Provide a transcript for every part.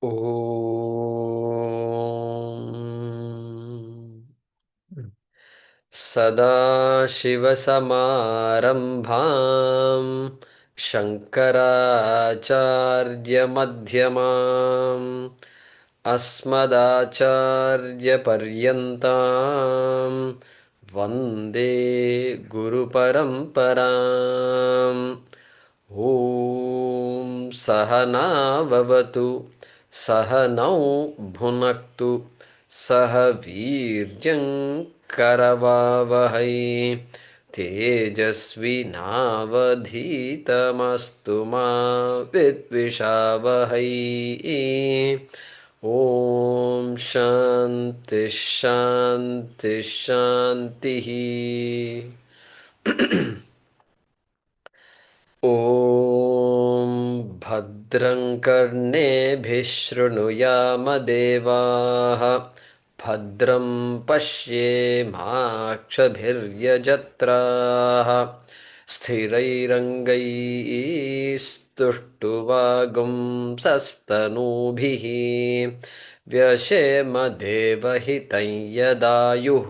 ॐ सदाशिवसमारम्भां शङ्कराचार्यमध्यमाम् अस्मदाचार्यपर्यन्तां वन्दे गुरुपरम्पराम् ॐ सहना भवतु सहनौ भुनक्तु सह वीर्यं करवावहै तेजस्विनावधीतमस्तु मा विद्विषावहै ॐ शान्ति शान्ति शान्तिः ॐ भद्रं कर्णेभिः शृणुयामदेवाः भद्रं पश्येमाक्षभिर्यजत्राः स्थिरैरङ्गैस्तुष्टुवागुंसस्तनूभिः व्यशेमदेवहितं यदायुः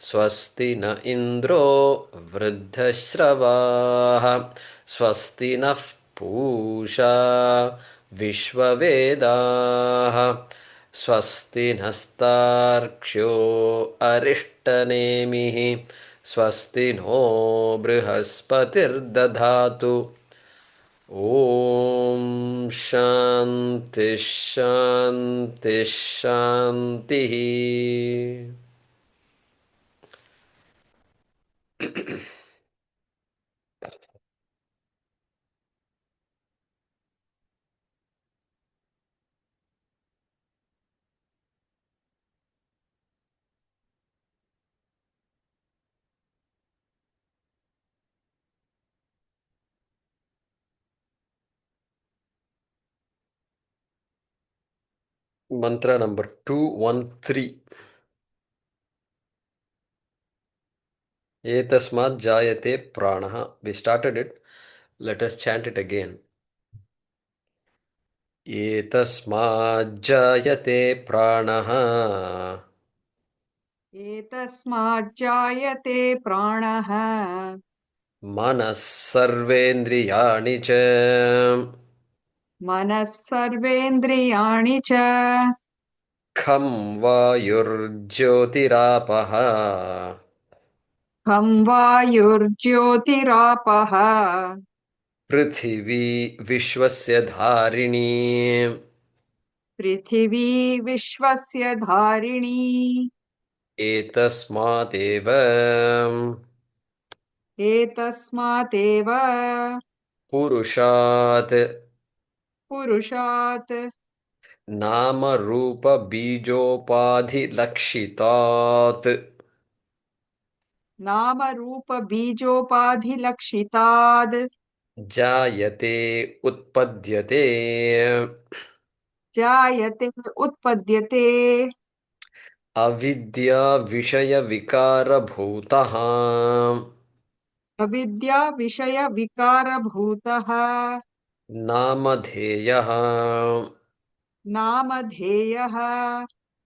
स्वस्ति न इन्द्रो वृद्धश्रवाः स्वस्ति नः पूषा विश्ववेदाः स्वस्ति नस्तार्क्ष्यो अरिष्टनेमिः स्वस्ति नो बृहस्पतिर्दधातु ॐ शान्ति शान्ति शान्तिः Mantra number 213. Etasmājjāyate prāṇah. We started it. Let us chant it again. Etasmājjāyate prāṇah. एतस्माज्जायते प्राणः Manaḥ sarvendriyāṇi ca. मनः सर्वेन्द्रियाणि च Kham vāyurjyotirāpaḥ. खं वायुर्ज्योतिरापः पृथिवी विश्वस्य धारिणी. पृथिवी विश्वस्य धारिणी एतस्मादेव एतस्मादेव पुरुषात् पुरुषात् नामरूपबीजोपाधिलक्षितात् नामरूपबीजोपाधिलक्षिताद् जायते उत्पद्यते जायते उत्पद्यते अविद्याविषयविकारभूतः अविद्या विषयविकारभूतः नामधेयः नामधेयः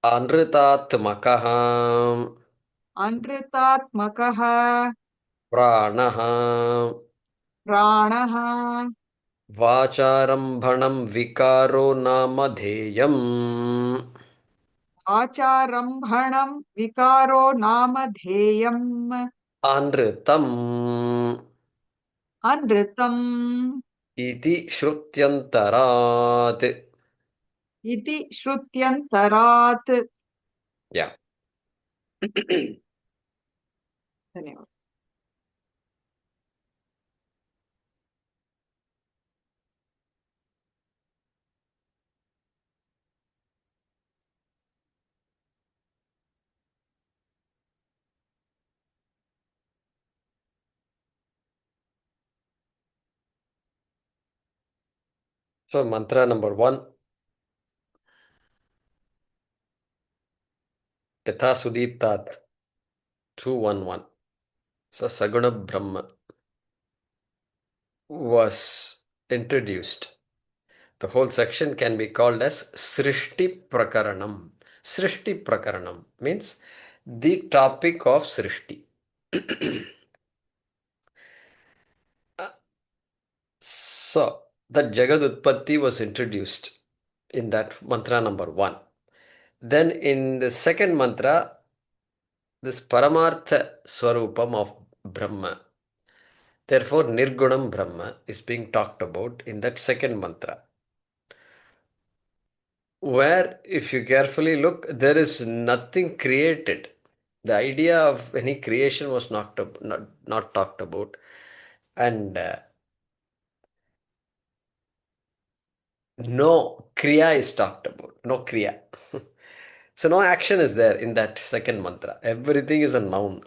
अनृतात्मकः अनृतात्मकः प्राणः प्राणः वाचारम्भणं विकारो नामधेयम् आचारम्भणं विकारो नामधेयम् अनृतम् अनृतम् इति श्रुत्यन्तरात्. इति श्रुत्यन्तरात् Yeah. धन्यवाद। So mantra number 1. Yatha Sudiptat 211. So Saguna Brahma was introduced The whole section can be called as Srishti Prakaranam. Srishti Prakaranam means the topic of Srishti. So, that Jagad Utpatti was introduced in that mantra number 1. Then in the second mantra, this Paramartha Swarupam of Brahma. Therefore, Nirgunam Brahma is being talked about in that second mantra. Where, if you carefully look, there is nothing created. The idea of any creation was not talked about. And no Kriya is talked about. No Kriya. So no action is there in that second mantra. Everything is a noun.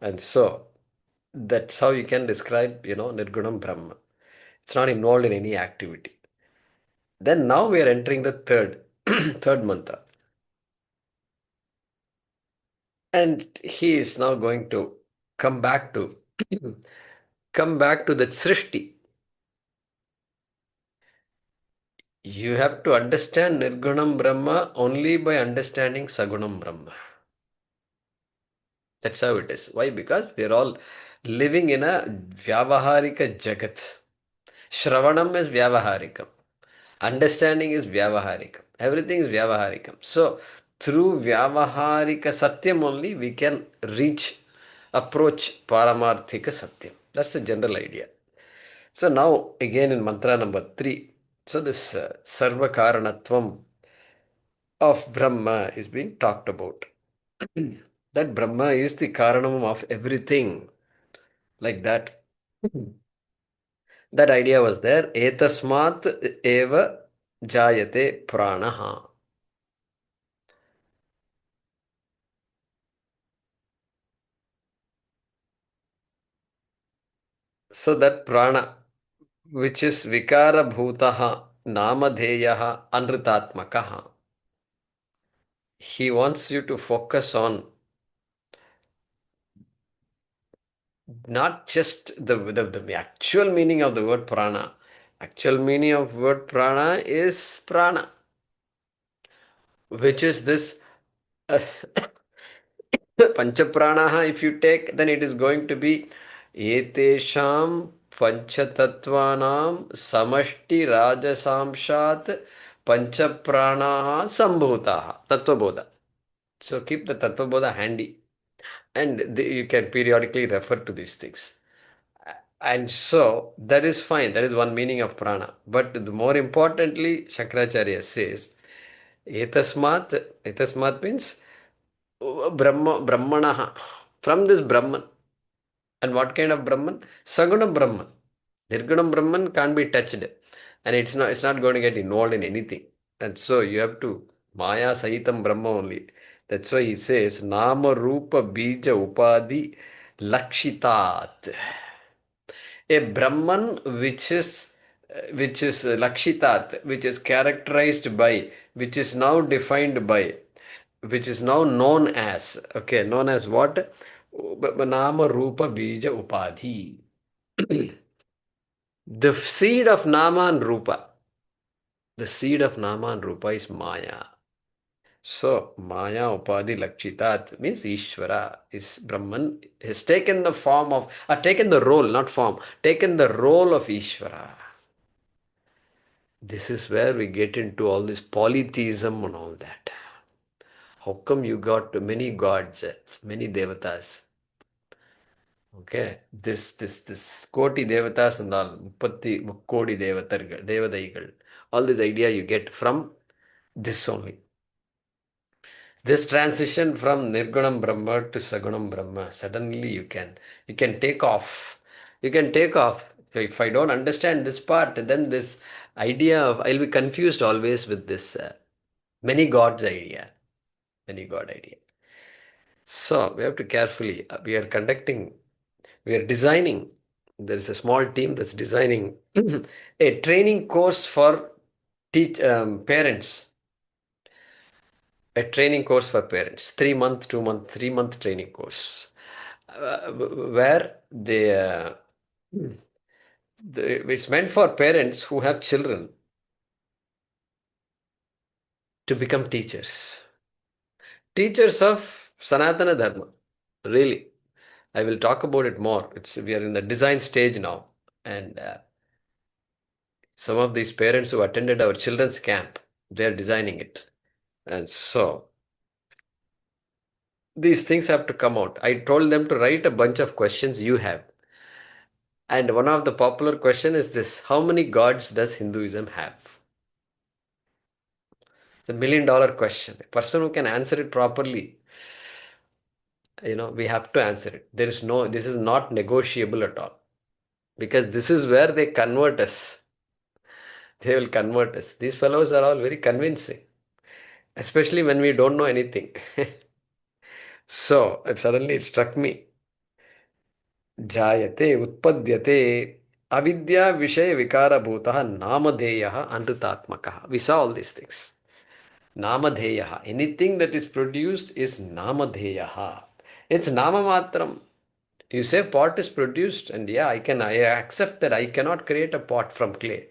And so that's how you can describe, Nirgunam Brahma. It's not involved in any activity. Then now we are entering the third mantra. And he is now going to come back to that Srishti. You have to understand Nirgunam Brahma only by understanding Sagunam Brahma. That's how it is. Why? Because we are all living in a Vyavaharika Jagat. Shravanam is Vyavaharikam. Understanding is Vyavaharikam. Everything is Vyavaharikam. So, through Vyavaharika Satyam only we can approach Paramarthika Satyam. That's the general idea. So, now again in mantra number 3. So, this Sarva Karanatvam of Brahma is being talked about. That Brahma is the Karanam of everything. Like that. That idea was there. Etasmājjāyate prāṇah. So that prana, which is vikara bhutaha, namadheyaha, anritatmakaha. He wants you to focus on not just the actual meaning of the word prana. Actual meaning of word prana is prana, which is this panchapranaha. If you take, then it is going to be etesham panchatattvanam samashti rajasamshat panchapranaha sambhutaha tattvabodha. So keep the tattvabodha handy, and you can periodically refer to these things. And so that is fine. That is one meaning of prana. But more importantly, Shankaracharya says, etasmat means Brahmanaha, from this Brahman. And what kind of Brahman? Saguna Brahman. Nirgunam Brahman can't be touched. And it's not going to get involved in anything. And so you have to Maya Sahitam Brahma only. That's why he says Nama Rupa Bija Upadi Lakshitat. A Brahman which is Lakshitat, which is characterized by, which is now defined by, which is now known as, known as what? Nama Rupa Bija Upadhi. The seed of Nama and Rupa. The seed of Nama and Rupa is Maya. So, Maya Upadhi Lakshitat means Ishvara is Brahman, has taken the form of, taken the role, not form, taken the role of Ishvara. This is where we get into all this polytheism and all that. How come you got many gods, many devatas? Okay, this Koti devatas and all, Muppatti Mukkodi devadaigal, all this idea you get from this only. This transition from Nirgunam Brahma to Sagunam Brahma, suddenly you can take off. You can take off. If I don't understand this part, then this idea of, I'll be confused always with this many gods idea. Many God idea. So we have to carefully, we are designing, there is a small team that's designing a training course for parents. A training course for parents, 3-month, 2-month, 3-month training course, where it's meant for parents who have children, to become teachers. Teachers of Sanatana Dharma. Really. I will talk about it more. We are in the design stage now. And some of these parents who attended our children's camp, they are designing it. And so these things have to come out. I told them to write a bunch of questions you have. And one of the popular question is this: how many gods does Hinduism have? It's $1 million question. A person who can answer it properly, we have to answer it. This is not negotiable at all. Because this is where they convert us. They will convert us. These fellows are all very convincing, especially when we don't know anything. So, suddenly it struck me. Jayate, utpadyate, avidya vishaya vikarabhutah namadeyah anrutatmakaha. We saw all these things. Namadheyaha. Anything that is produced is namadheyaha. It's namamatram. You say pot is produced, and yeah, I accept that I cannot create a pot from clay.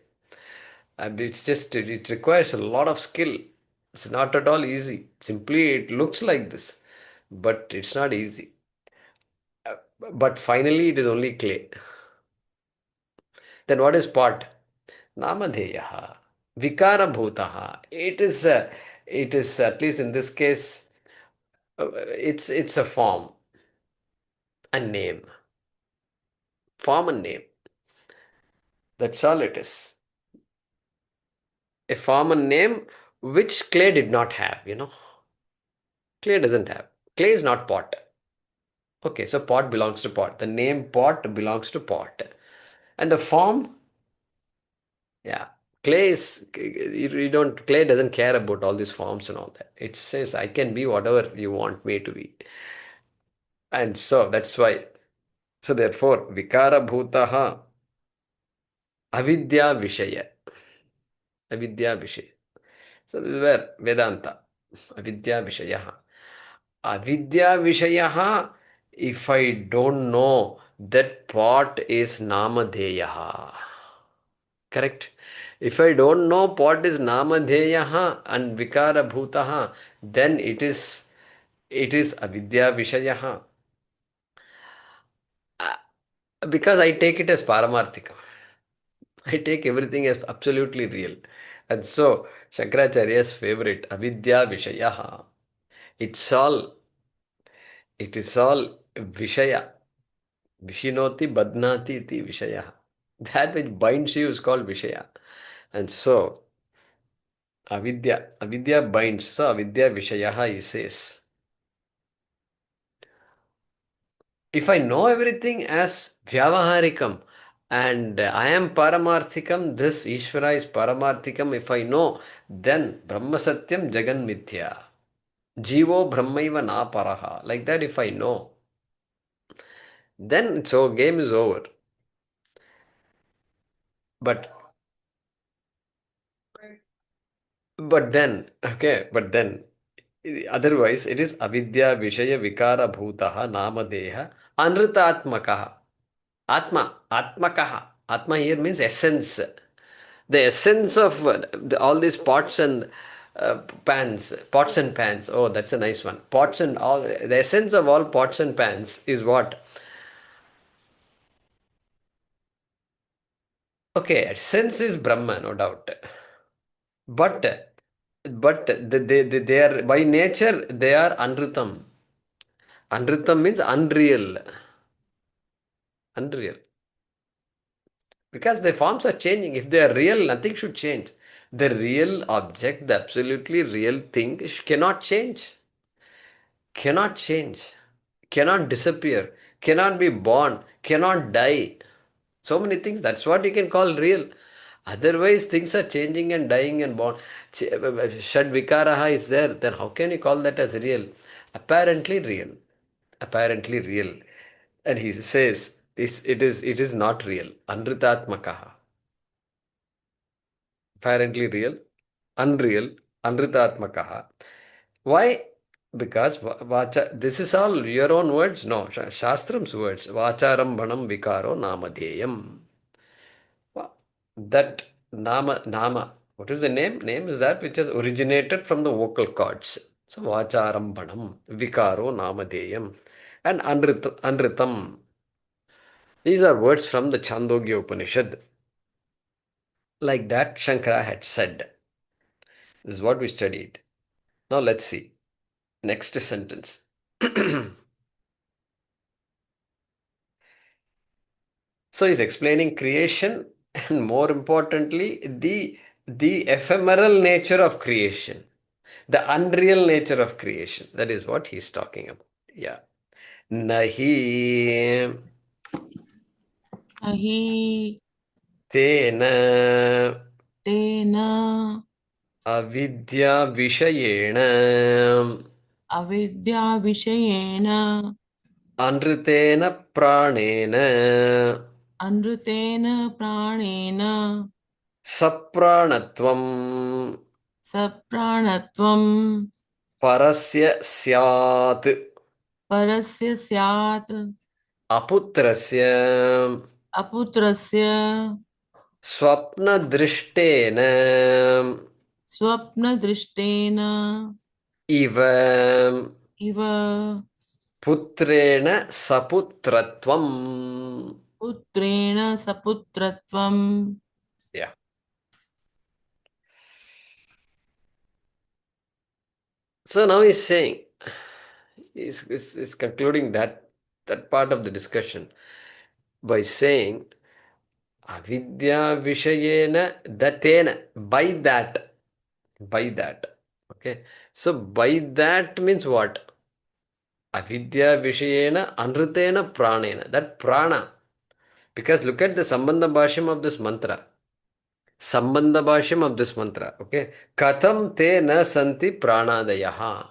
It requires a lot of skill. It's not at all easy. Simply, it looks like this, but it's not easy. But finally, it is only clay. Then what is pot? Namadheyaha. Vikara bhutaha. It is at least in this case, it's a form, a name. Form and name. That's all it is. A form and name which clay did not have. Clay doesn't have. Clay is not pot. Okay, so pot belongs to pot. The name pot belongs to pot. And the form, yeah, clay doesn't care about all these forms and all that. It says, I can be whatever you want me to be. And so that's why. So therefore, vikara bhutaha avidya vishaya. Avidya vishaya. So this is where Vedanta. Avidya vishayaha. Avidya vishayaha. If I don't know that pot is namadheyaha. Correct? If I don't know what is namadheyaha and vikara bhutaha, then it is avidya vishayaha. Because I take it as paramarthika. I take everything as absolutely real. And so Shankaracharya's favorite, avidya vishayaha. It is all vishaya. Vishinoti badnati iti vishaya. That which binds you is called vishaya. And so avidya binds. So avidya vishayaha, he says. If I know everything as vyavaharikam and I am paramarthikam, this Ishvara is paramarthikam, if I know, then Brahma Satyam Jagan Mithya. Jivo Brahmaiva na paraha. Like that, if I know, then so game is over. But then, otherwise it is avidya vishaya vikara bhutaha namadeha anritatmakaha. Atmakaha. Atma here means essence. The essence of all these pots and pans. Oh, that's a nice one. Pots and all. The essence of all pots and pans is what? Okay, essence is Brahma, no doubt. But they are by nature they are anritam. Anritam means unreal. Unreal. Because the forms are changing. If they are real, nothing should change. The real object, the absolutely real thing cannot change. Cannot change. Cannot disappear. Cannot be born. Cannot die. So many things. That's what you can call real. Otherwise, things are changing and dying and born. Shad Vikaraha is there. Then how can you call that as real? Apparently real. Apparently real. And he says, it is not real. Anritatmakaha. Apparently real, unreal, anritatmakaha. Why? Because this is all your own words? No, Shastram's words. Vacharam banam vikaro namadheyam. That nama. What is the name? Name is that which has originated from the vocal cords. So vacharambanam, vikaro namadeyam, and anritam. These are words from the Chandogya Upanishad. Like that, Shankara had said. This is what we studied. Now let's see. Next sentence. So he's explaining creation and more importantly, the ephemeral nature of creation, the unreal nature of creation. That is what he's talking about. Yeah. Nahi ahi tena tena avidya vishayena avidya vishayena anritena pranena anrutena pranena sapranatvam sapranatvam parasya syat parasya syat aputrasya aputrasya स्वप्नदृष्टेन swapnadrishtena इव iva पुत्रेण सपुत्रत्वम्. putrena saputratvam. Yeah. So now he's saying, he's concluding that part of the discussion by saying, avidya vishayena datena, by that. Okay. So by that means what? Avidya vishayena anritena pranena. That prana. Because look at the Sambandha Bhashyam of this mantra. Sambandha Bhashyam of this mantra. Okay. Katham te na santi pranadayaha.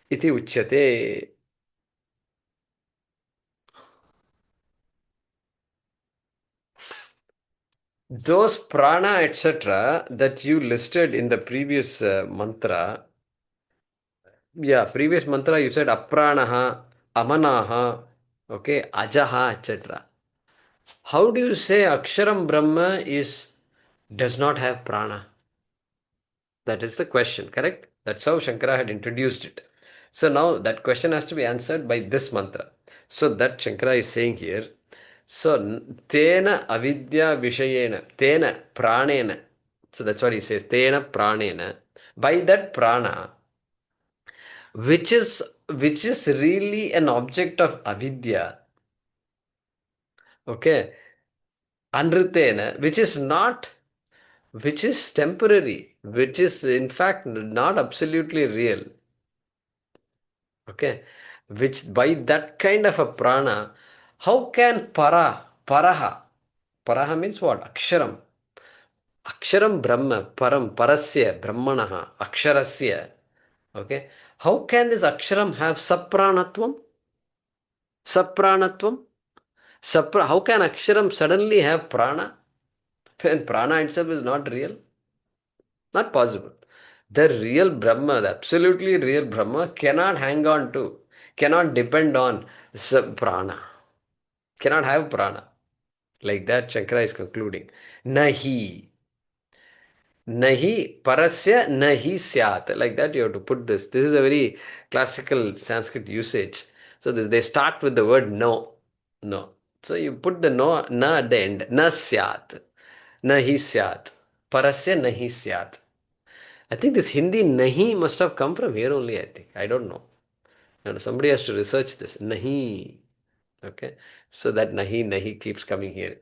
Iti uchyate. Those prana, etc., that you listed in the previous mantra. Yeah, previous mantra you said apranaha, amanaha, okay, ajaha, etc. How do you say Aksharam Brahma does not have prana? That is the question, correct? That's how Shankara had introduced it. So now that question has to be answered by this mantra. So that Shankara is saying here. So tena avidya vishayena, tena pranena. So that's what he says. Tena pranena. By that prana, which is really an object of avidya. Okay. Anritena, which is temporary, which is in fact not absolutely real. Okay, which by that kind of a prana, how can paraha means what? Aksharam Brahma, parasya, brahmanaha, aksharasya. Okay, how can this aksharam have sapranatvam? Sapranatvam? How can aksharam suddenly have prana? When prana itself is not real? Not possible. The real Brahma, the absolutely real Brahma cannot hang on to, cannot depend on prana, cannot have prana. Like that, Shankara is concluding. Nahi. Nahi parasya nahi syat. Like that, you have to put this. This is a very classical Sanskrit usage. So they start with the word no. No. So you put the no, na at the end. Na syat. Nahi syat. Parasya nahi syat. I think this Hindi nahi must have come from here only, I think. I don't know. No, somebody has to research this. Nahi. Okay. So that nahi keeps coming here.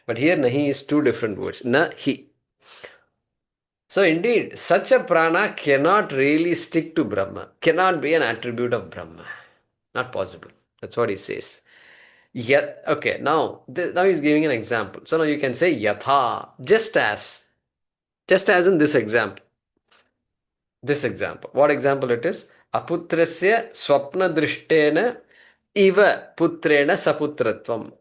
But here nahi is two different words. Nahi. So indeed, such a prana cannot really stick to Brahma. Cannot be an attribute of Brahma. Not possible. That's what he says. Yet, okay, now he's giving an example. So now you can say yatha, just as in this example. This example. What example it is? Aputrasya swapna drishtena iva putrena saputratvam.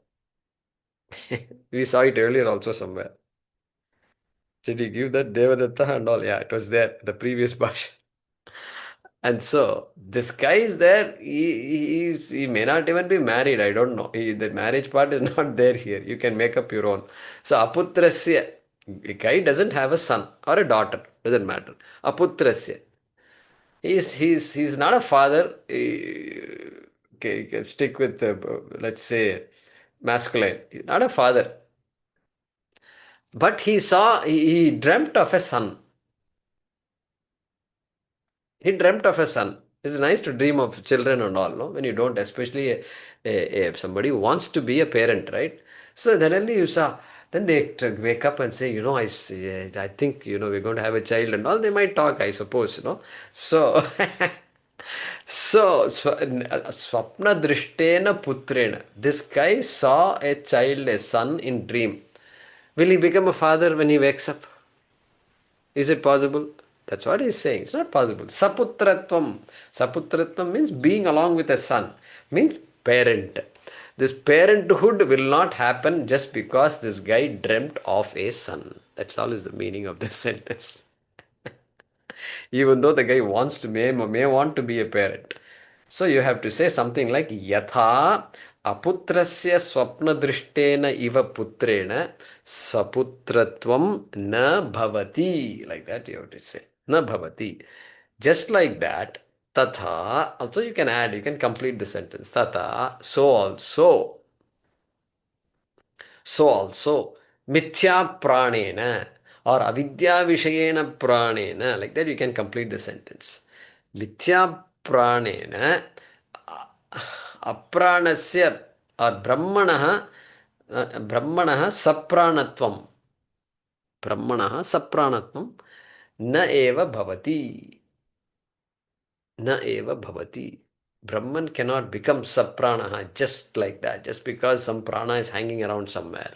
We saw it earlier also somewhere. Did he give that Devadatta and all? Yeah, it was there, the previous bhash. And so this guy is there. He may not even be married. I don't know. The marriage part is not there here. You can make up your own. So aputrasya. A guy doesn't have a son or a daughter, doesn't matter. Aputrasya. He's not a father. Okay, you can stick with, let's say, masculine. He's not a father. But he dreamt of a son. He dreamt of a son. It's nice to dream of children and all, no? When you don't, especially somebody who wants to be a parent, right? So suddenly you saw, then they wake up and say, I think, we're going to have a child and all. They might talk, I suppose, So, swapna drishtena putrena. This guy saw a child, a son in dream. Will he become a father when he wakes up? Is it possible? That's what he's saying. It's not possible. Saputratvam. Saputratvam means being along with a son. Means parent. This parenthood will not happen just because this guy dreamt of a son. That's all is the meaning of this sentence. Even though the guy may want to be a parent. So you have to say something like Yatha aputrasya swapna drishtena iva putrena saputratvam na bhavati. Like that you have to say. Na bhavati. Just like that, tatha, also you can add, you can complete the sentence. Tatha, so also, mithya pranena or avidya vishayena pranena. Like that you can complete the sentence. Mithya pranena apranasya or brahmanah sapranatvam. Brahmanah sapranatvam na eva bhavati. Na eva bhavati. Brahman cannot become sapranaha just like that, just because some prana is hanging around somewhere,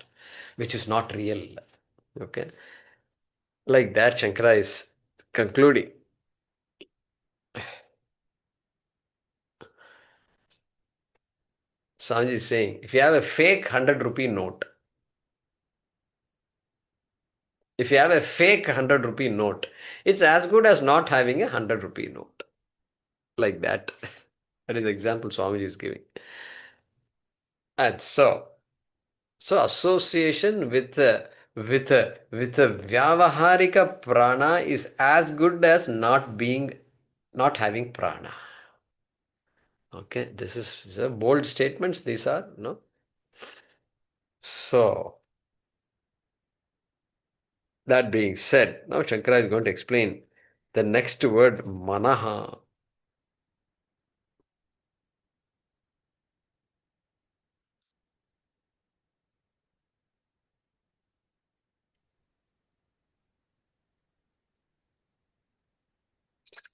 which is not real. Okay. Like that, Shankara is concluding. Swamiji is saying, if you have a fake 100 rupee note, it's as good as not having a 100 rupee note. Like that. That is the example Swamiji is giving. And so association with a vyavaharika prana is as good as not having prana. Okay, this is bold statements. These are, no. So that being said, now Shankara is going to explain the next word, manaḥ.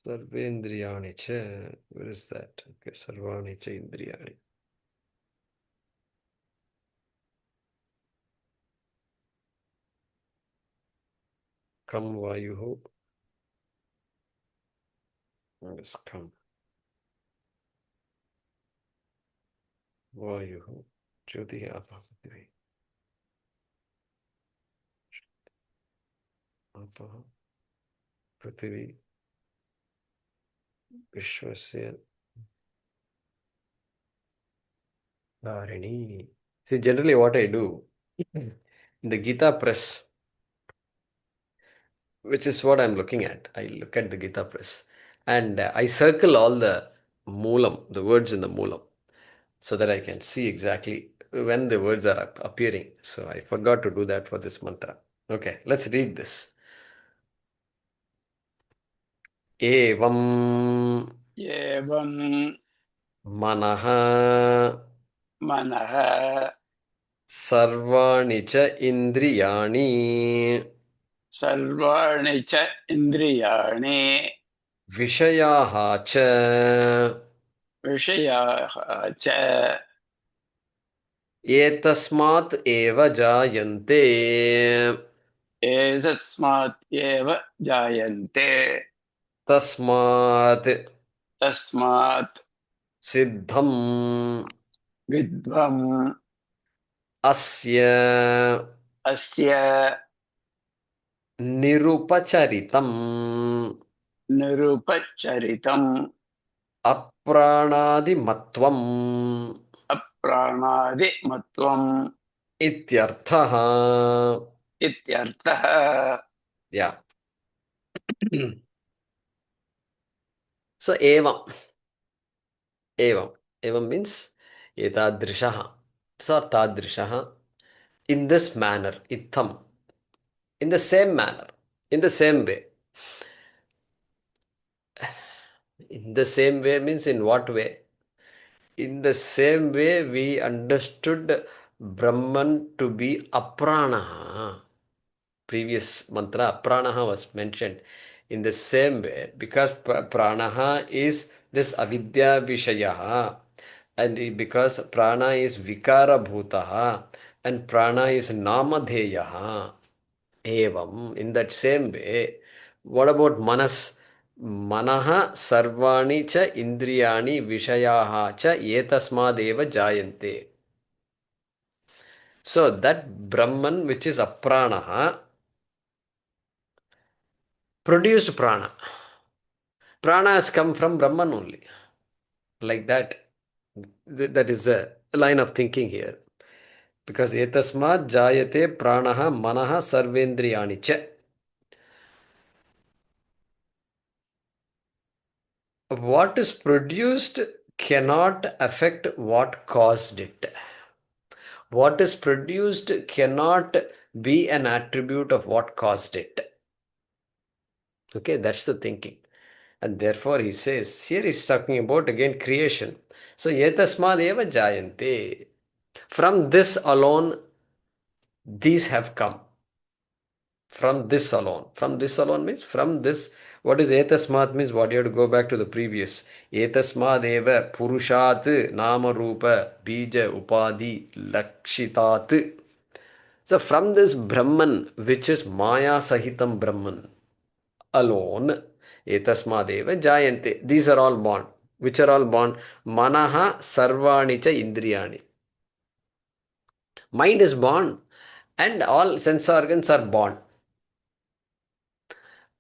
Sarvendriyāṇi cha. Where is that? Okay, sarvāṇi cha indriyāṇi. Kam vāyuh. Yes, kam. Vāyuh. Jyoti apa pṛthivī. Apa pṛthivī. Viśvasya. dhāriṇī. See, generally what I do in the Gita press, which is what I'm looking at. I look at the Gita press and I circle all the moolam, the words in the moolam, so that I can see exactly when the words are appearing. So I forgot to do that for this mantra. Okay, let's read this. Evam Evam manaḥ manaḥ sarvāṇi ca indriyāṇi sarvāṇi ca indriyāṇi viśayāः ca viśvasya ca etasmāt eva jāyante etasmājjāyate tasmāt tasmāt siddham vidvam asya asya nirupacharitam nirupacharitam aprāṇādimatvam aprāṇādimatvam ityarthah. इत्यर्थः. Yeah. So evam. Evam means etadrishaha. So tadrishaha. In this manner. Itham. In the same manner. In the same way. In the same way means in what way? In the same way we understood Brahman to be aprāṇaha. Previous mantra, aprāṇaha was mentioned. In the same way, because prāṇaha is this avidya vishayaha, and because prana is vikara bhutaha, and prana is namadheyaha. Evam, in that same way, what about manas? Manaḥ sarvāṇi cha indriyāṇi viśvasyā cha etasmādeva jāyante. So that Brahman which is aprāṇaha produced prana. Prana has come from Brahman only. Like that. That is a line of thinking here. Because etasmājjāyate prāṇah manaḥ sarvendriyāṇi cha. What is produced cannot affect what caused it. What is produced cannot be an attribute of what caused it. Okay, that's the thinking. And therefore he says, here he's talking about again creation. So etasmādeva jāyante. From this alone, these have come. From this alone. From this alone means from this. What is etasmāt means what? You have to go back to the previous. Etasmādeva purushat nama rupa bija upadi lakshitat. So from this Brahman, which is Maya Sahitam Brahman alone, etasmādeva jāyante. These are all born. Which are all born? Manaḥ sarvāṇi cha indriyāṇi. Mind is born and all sense organs are born.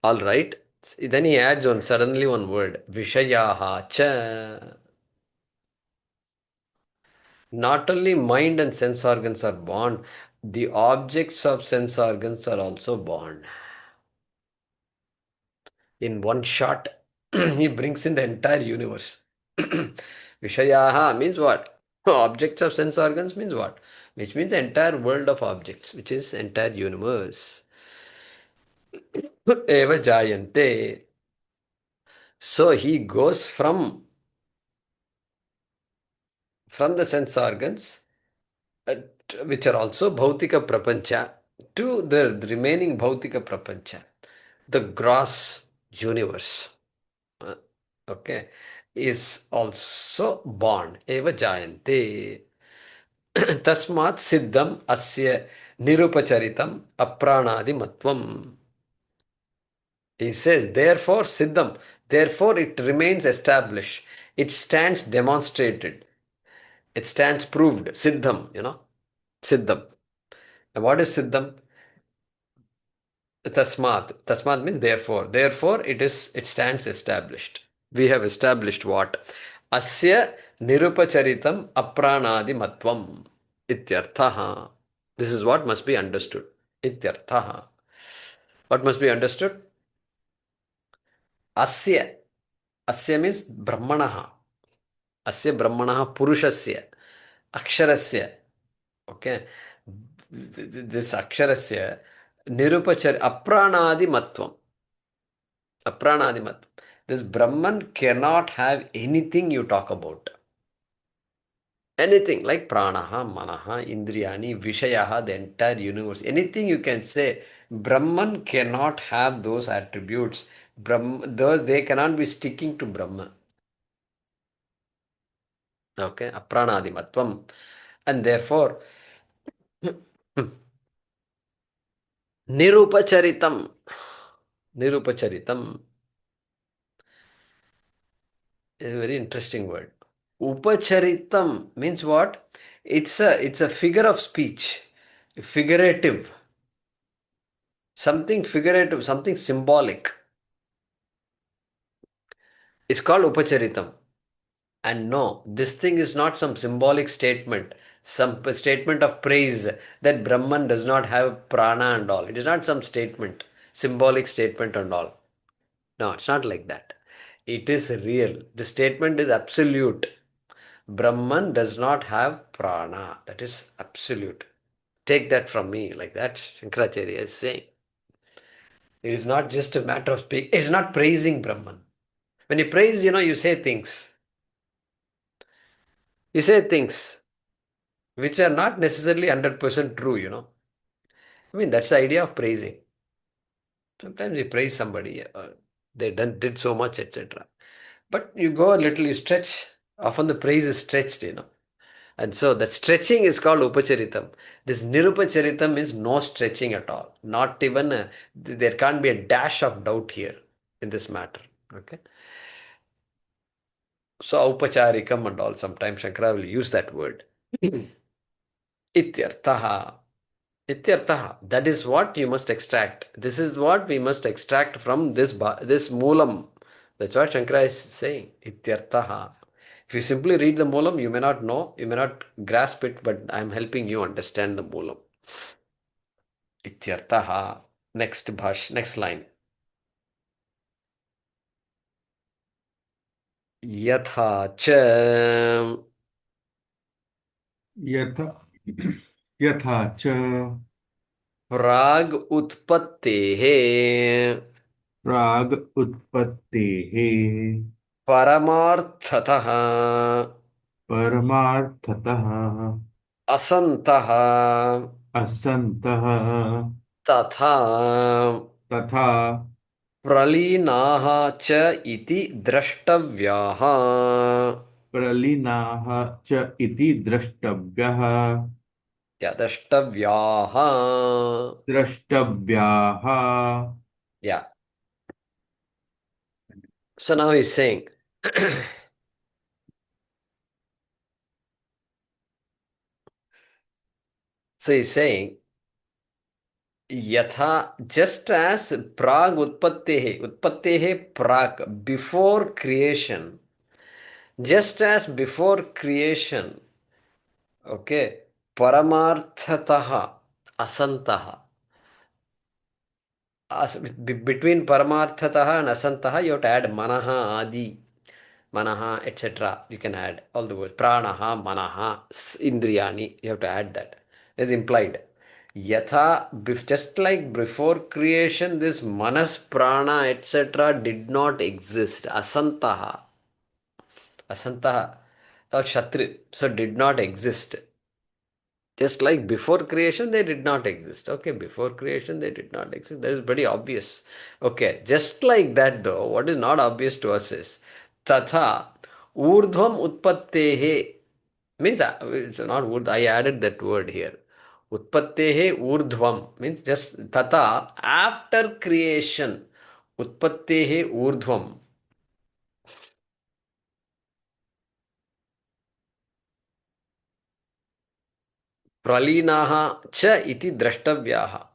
All right. Then he adds suddenly one word. Viśvasyā cha. Not only mind and sense organs are born, the objects of sense organs are also born. In one shot, he brings in the entire universe. Viśvasyā means what? Objects of sense organs means what? Which means the entire world of objects, which is entire universe. Eva jāyante. So he goes from the sense organs, which are also bhautika prapancha, to the remaining bhautika prapancha, the gross universe. Okay, is also born. Eva jāyante. Tasmat siddham asya nirupacharitam aprāṇādi matvam. He says, therefore, siddham, therefore it remains established. It stands demonstrated. It stands proved. Siddham, Siddham. And what is siddham? Tasmat. Tasmat means therefore. Therefore, it stands established. We have established what? Asya nirupacharitam aprāṇādi matvam. Ityarthaha. This is what must be understood. Ityarthaha. What must be understood? Asya. Asya means brahmanaha. Asya brahmanaha purushasya. Aksharasya. Okay. This aksharasya nirupachari aprāṇādi matvam. Aprāṇādi matvam. This Brahman cannot have anything you talk about. Anything like prāṇaha, manaḥ, indriyāṇi, viśvasyā, the entire universe. Anything you can say. Brahman cannot have those attributes. They cannot be sticking to Brahman. Okay, aprāṇādi matvam. And therefore, nirupacharitam. Nirupacharitam is a very interesting word. Upacharitam means what? It's a figure of speech. Figurative. Something figurative, something symbolic. It's called upacharitam. And no, this thing is not some symbolic statement. some statement of praise that Brahman does not have prana and all. It is not some statement, symbolic statement and all. No, it's not like that. It is real. The statement is absolute. Brahman does not have prana. That is absolute. Take that from me, like that Shankaracharya is saying. It is not just a matter of speaking. It's not praising Brahman. When you praise, you say things. You say things which are not necessarily 100% true. I mean, that's the idea of praising. Sometimes you praise somebody, they did so much, etc. But you go a little, you stretch. Often the praise is stretched. And so that stretching is called upacharitam. This nirupacharitam is no stretching at all. Not even, there can't be a dash of doubt here in this matter. Okay. So upacharikam and all, sometimes Shankara will use that word. Ityarthaha. Ityarthaha. That is what you must extract. This is what we must extract from this moolam. That's what Shankara is saying. Ityarthaha. If you simply read the moolam, you may not know, you may not grasp it, but I am helping you understand the moolam. Ityarthaha. Next line. Yatha cha. यथा च Prag utpattehe. प्राग उत्पत्तेः Paramarthataha. परमार्थतः Asantaha. असन्तः Tatha. तथा Pralinaha cha iti drashtavyaha. प्रलीनाः च इति द्रष्टव्यः Yeah, drashtavyaha. द्रष्टव्याः Yeah. So now he's saying, Yatha, just as prag utpattehe prag, before creation, just as before creation, okay, paramarthataha, asantaha. Between paramarthataha and asantaha, you have to add manaḥ, adi, manaḥ, etc. You can add all the words. Prāṇah, manaḥ, indriyāṇi. You have to add that. It's implied. Yatha, just like before creation, this manas, prana, etc. did not exist. Asantaha. Asantaha. Or Shatri. So did not exist. Just like before creation, they did not exist. Okay, before creation, they did not exist. That is pretty obvious. Okay, just like that though, what is not obvious to us is Tatha Urdhvam Utpattehe means it's not urdh, I added that word here. Utpattehe Urdhvam means just Tatha after creation. Utpattehe Urdhvam. Pralinaha cha iti drashtavyaha.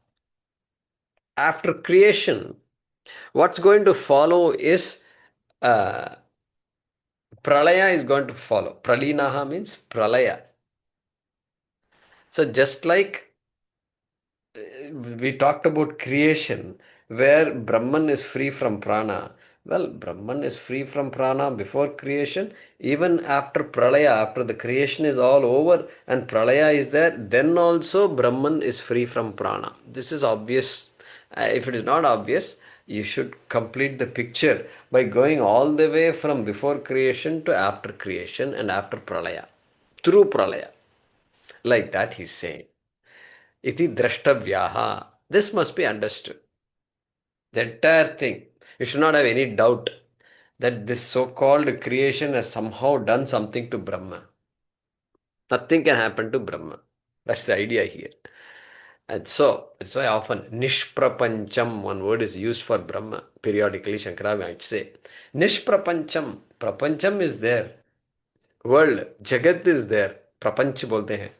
After creation, what's going to follow is pralaya is going to follow. Pralinaha means pralaya. So just like we talked about creation, where Brahman is free from prana. Well, Brahman is free from prana before creation. Even after pralaya, after the creation is all over and pralaya is there, then also Brahman is free from prana. This is obvious. If it is not obvious, you should complete the picture by going all the way from before creation to after creation and after pralaya. Through pralaya. Like that he's saying. Iti drashtavyaha. This must be understood. The entire thing. You should not have any doubt that this so-called creation has somehow done something to Brahma. Nothing can happen to Brahma. That's the idea here. And so, that's why often nishprapancham, one word is used for Brahma. Periodically, Shankara might say. Nishprapancham. Prapancham is there. World. Jagat is there. Prapanch bolte hain.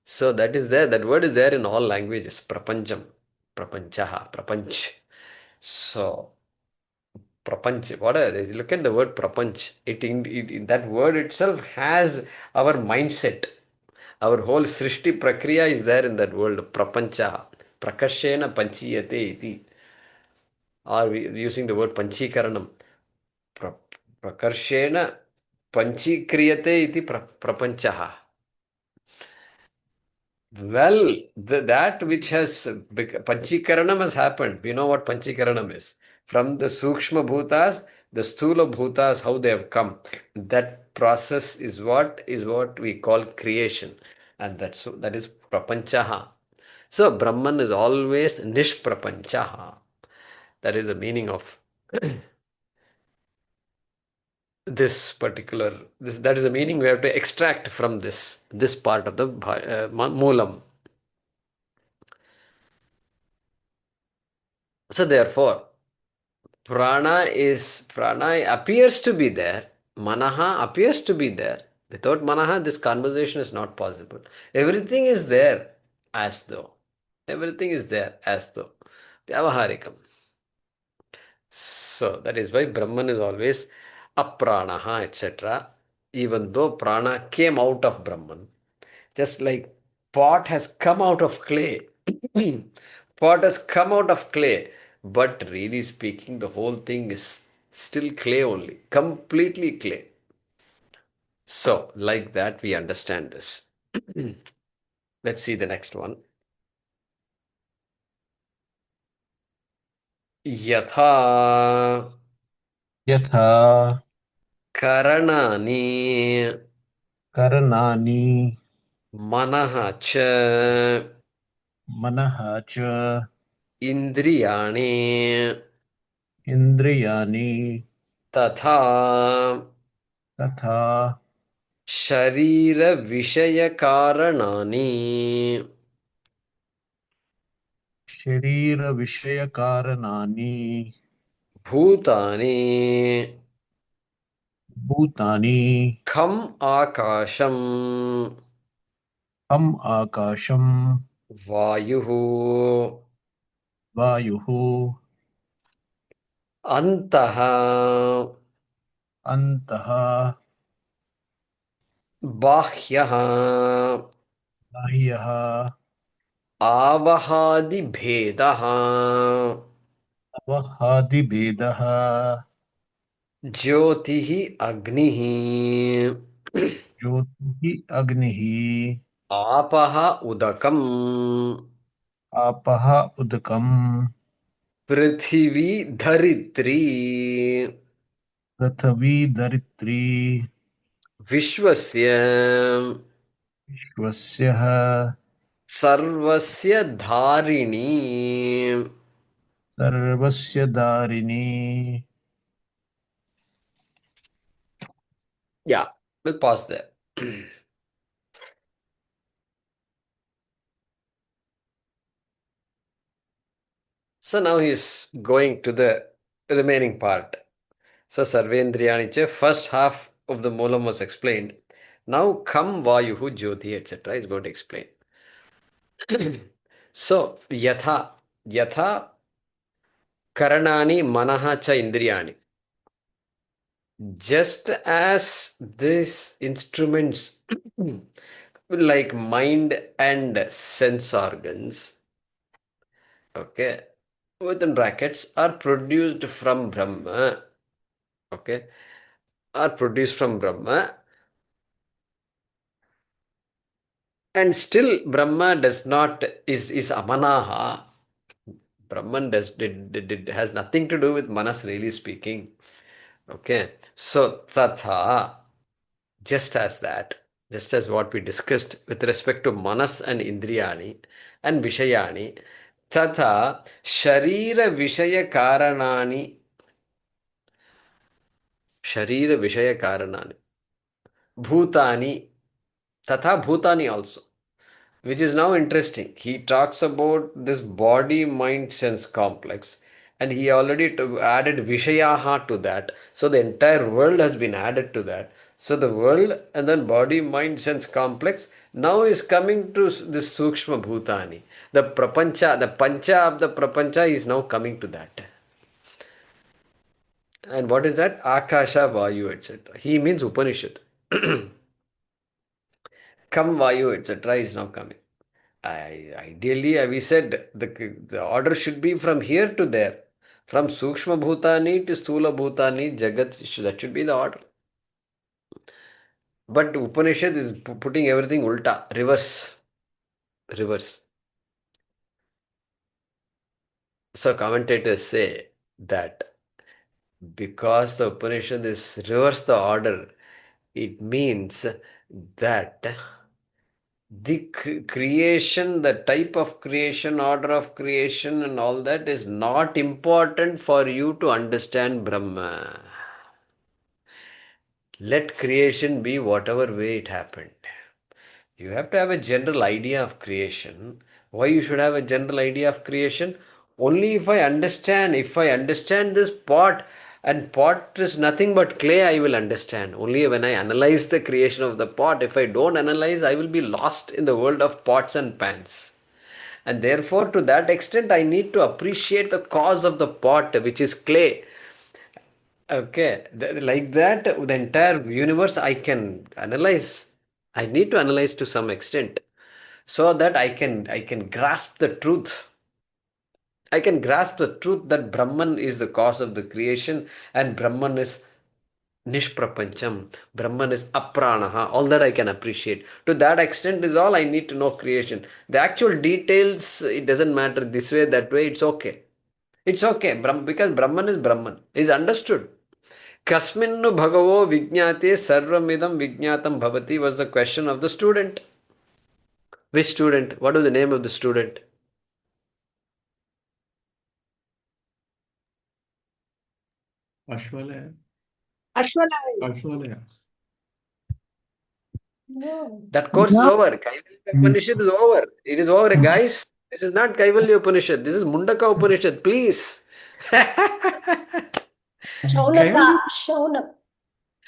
So that is there. That word is there in all languages. Prapancham. Prapanchaha. Prapanch. So, prapanch. What are they? Look at the word prapanch. That word itself has our mindset. Our whole Srishti Prakriya is there in that world, Prapancha. Prakashena Panchiyate iti. Or we using the word Panchikaranam. Prakarshena Panchikriyate iti Prapanchaha. Well, that which has Panchikaranam has happened. We know what Panchikaranam is. From the Sukshma Bhutas, the Sthula Bhutas, how they have come. That process is what we call creation. And that is Prapanchaha. So Brahman is always Nishprapanchaha. That is the meaning of this particular, that is the meaning we have to extract from this part of the Moolam. So therefore, prana appears to be there, manaḥ appears to be there. Without manaḥ, this conversation is not possible. Everything is there as though. Everything is there as though. Vyavaharikam. So that is why Brahman is always aprāṇah, etc. Even though prana came out of Brahman. Just like pot has come out of clay. Pot has come out of clay. But really speaking, the whole thing is still clay only. Completely clay. So, like that, we understand this. Let's see the next one. Yatha यथा Karanani करणानि Manaḥ cha मनः च Indriyāṇi इन्द्रियाणि Tatha तथा Sharira Vishaya Karanani शरीरविषयकारणानि Bhutani भूतानि Kham Akasham हम आकाशं Vayuhu वायुः Antaha अन्तः Bahyaha बाह्यः Avahadi Bhedaha अवहादिभेदः Jyotihi Agnihi ज्योतिः अग्निः Apaha Udakam आपः उदकम् पृथिवी धरित्री पृथिवी धरित्री विश्वस्य विश्वस्य सर्वस्य धारिणी सर्वस्य धारिणी. Yeah, we'll pause there. So now he's going to the remaining part. So sarvendriyāṇi cha, first half of the moolam was explained. Now kam vayuhu jyoti etc. is going to explain. So yatha karanani manaḥ cha indriyāṇi. Just as these instruments like mind and sense organs, okay, within brackets, are produced from Brahma, okay, are produced from Brahma, and still Brahma does not, is amanaha. Brahman has nothing to do with manas, really speaking. Okay, so tatha, just as that, just as what we discussed with respect to manas and indriyani and vishayani, tatha sharira vishaya karanani, sharira vishaya karanani, bhutani, tatha bhutani also, which is now interesting. He talks about this body mind sense complex, and he already added vishayaha to that. So the entire world has been added to that. So the world and then body mind sense complex now is coming to this sukshma bhutani. The prapancha, the pancha of the prapancha is now coming to that. And what is that? Akasha, Vayu, etc. He means Upanishad. Come Vayu, etc. is now coming. Ideally, we said the order should be from here to there. From Sukshma Bhutani to Sthula Bhutani, Jagat, that should be the order. But Upanishad is putting everything ulta, reverse. Reverse. So commentators say that because the Upanishad is reverse the order, it means that the creation, the type of creation, order of creation, and all that is not important for you to understand Brahma. Let creation be whatever way it happened. You have to have a general idea of creation. Why you should have a general idea of creation? Only if I understand this pot, and pot is nothing but clay, I will understand. Only when I analyze the creation of the pot. If I don't analyze, I will be lost in the world of pots and pans. And therefore, to that extent, I need to appreciate the cause of the pot, which is clay. Okay, like that, the entire universe I can analyze. I need to analyze to some extent, so that I can grasp the truth. I can grasp the truth that Brahman is the cause of the creation, and Brahman is Nishprapancham. Brahman is Aprāṇaha. All that I can appreciate. To that extent is all I need to know creation. The actual details, it doesn't matter this way, that way, it's okay. It's okay, because Brahman is Brahman. Is understood. Kasminnu bhagavo vijñāte sarvamidam vijñātam bhavati was the question of the student. Which student? What was the name of the student? Ashwalaya. That course is over. Kaivalya Upanishad is over. It is over, guys. This is not Kaivalya Upanishad. This is Mundakopanishad. Please.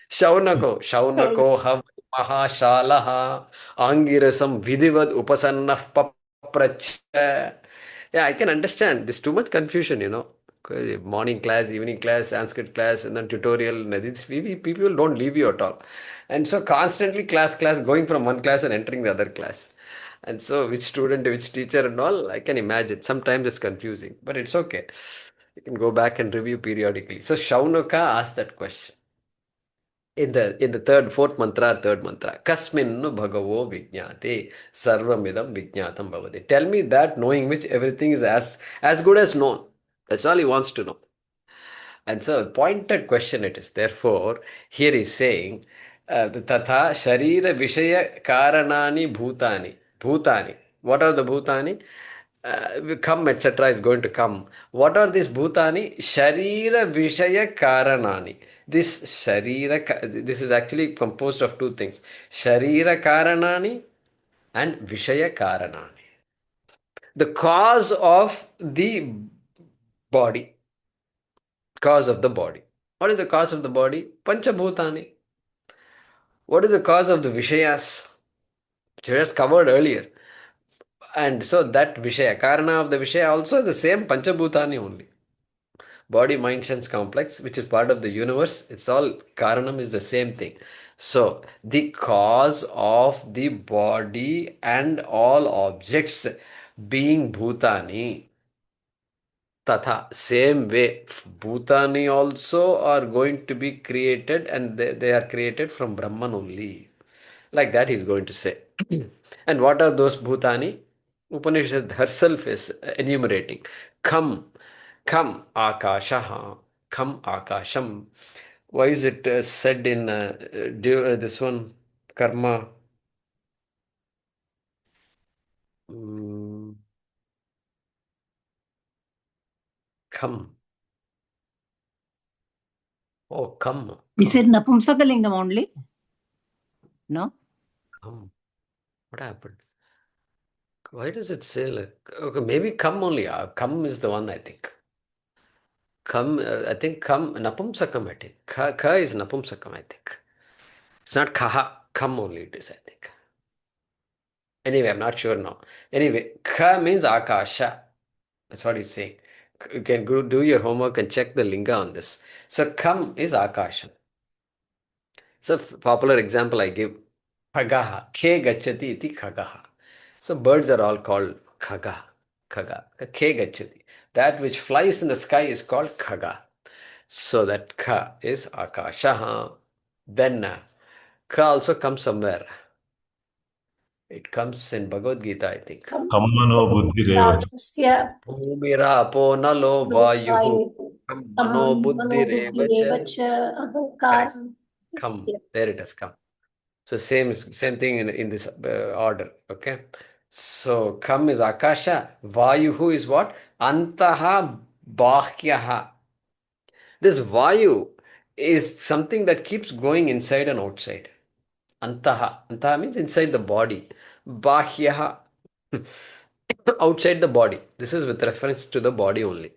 Shaunako hav mahashalaha angirasam vidhivad upasannah papracha. Yeah, I can understand. There's too much confusion, Morning class, evening class, Sanskrit class, and then tutorial. People don't leave you at all. And so constantly class, going from one class and entering the other class. And so which student, which teacher and all, I can imagine. Sometimes it's confusing, but it's okay. You can go back and review periodically. So Shaunaka asked that question. In the fourth mantra, Kasminnu bhagavo vijñāte sarvamidam vijñātam bhavati. Tell me that knowing which everything is as good as known. That's all he wants to know. And so pointed question it is. Therefore, here he's saying, Tatha sharira vishaya karanani bhutani. Bhutani. What are the bhutani? Come, etc. is going to come. What are these bhutani? Sharira vishaya karanani. This sharira, this is actually composed of two things. Sharira karanani and vishaya karanani. The cause of the body. Cause of the body. What is the cause of the body? Panchabhutani. What is the cause of the Vishayas? Which was covered earlier. And so that Vishaya, Karana of the Vishaya also is the same Panchabhutani only. Body, mind, sense complex, which is part of the universe. It's all, Karanam is the same thing. So, the cause of the body and all objects being Bhutani. Tatha, same way, Bhutani also are going to be created, and they are created from Brahman only. Like that he's going to say. And what are those Bhutani? Upanishad herself is enumerating. Kam akashaha, kam akasham. Why is it said in this one, karma? Come. Oh, come. Is it Napumsakalingam only? No? Come. What happened? Why does it say like, okay, maybe come only. Come is the one, I think. Come, I think come, Napumsakam, I think. Ka is Napumsakam, I think. It's not kaha, come only it is, I think. Anyway, I'm not sure now. Anyway, ka means akasha. That's what he's saying. You can go do your homework and check the linga on this. So, kam is akasha. It's a popular example I give. Khagaha. Khe gacchati iti khagaha. So birds are all called khaga. Khaga. Khe gacchati. That which flies in the sky is called khaga. So that kha is akashaha. Then kha also comes somewhere. It comes in Bhagavad Gita, I think. Kammano buddhirevacha. Tasya Bhumirapo nalo vayuhu. Mano buddhirevacha. ahankara. Come. There it has come. So same thing in this order. Okay. So kam is akasha. Vayuhu is what? Antaha bahyaha. This vayu is something that keeps going inside and outside. Antaha. Antaha means inside the body. Bahyaha. Outside the body. This is with reference to the body only.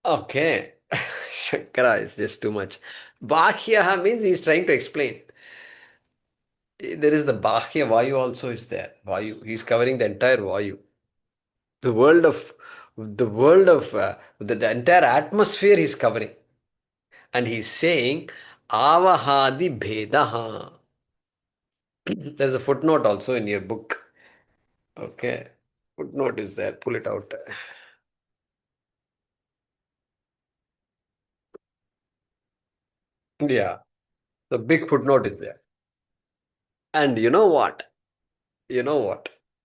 Okay. Shankara is just too much. Bahyaha means he's trying to explain. There is the Bahya Vayu also is there. Vayu. He's covering the entire Vayu. The world of the entire atmosphere he's covering. And he's saying Avahadi Bhedaha. There's a footnote also in your book. Okay. Footnote is there. Pull it out. Yeah. The big footnote is there. And you know what?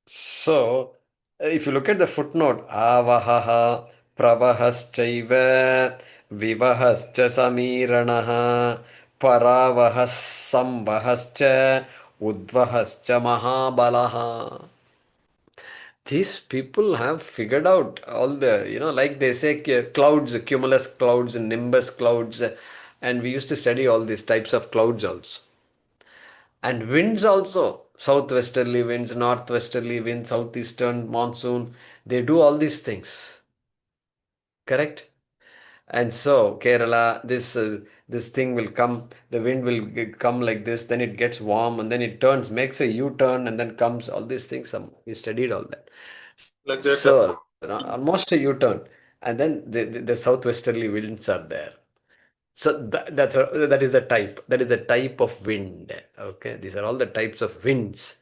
So, if you look at the footnote, avahaha, pravahaschaiva, vivahascha samiranaha, paravahas samvahascha, udvahascha mahabalaha. These people have figured out all the, like they say, clouds, cumulus clouds, and nimbus clouds, and we used to study all these types of clouds also. And winds also, southwesterly winds, northwesterly winds, southeastern monsoon, they do all these things. Correct? And so Kerala, this thing will come, the wind will come like this, then it gets warm, and then it turns, makes a U-turn, and then comes all these things. We studied all that. Like that. So almost a U-turn, and then the southwesterly winds are there. So that is a type. That is a type of wind. Okay, these are all the types of winds.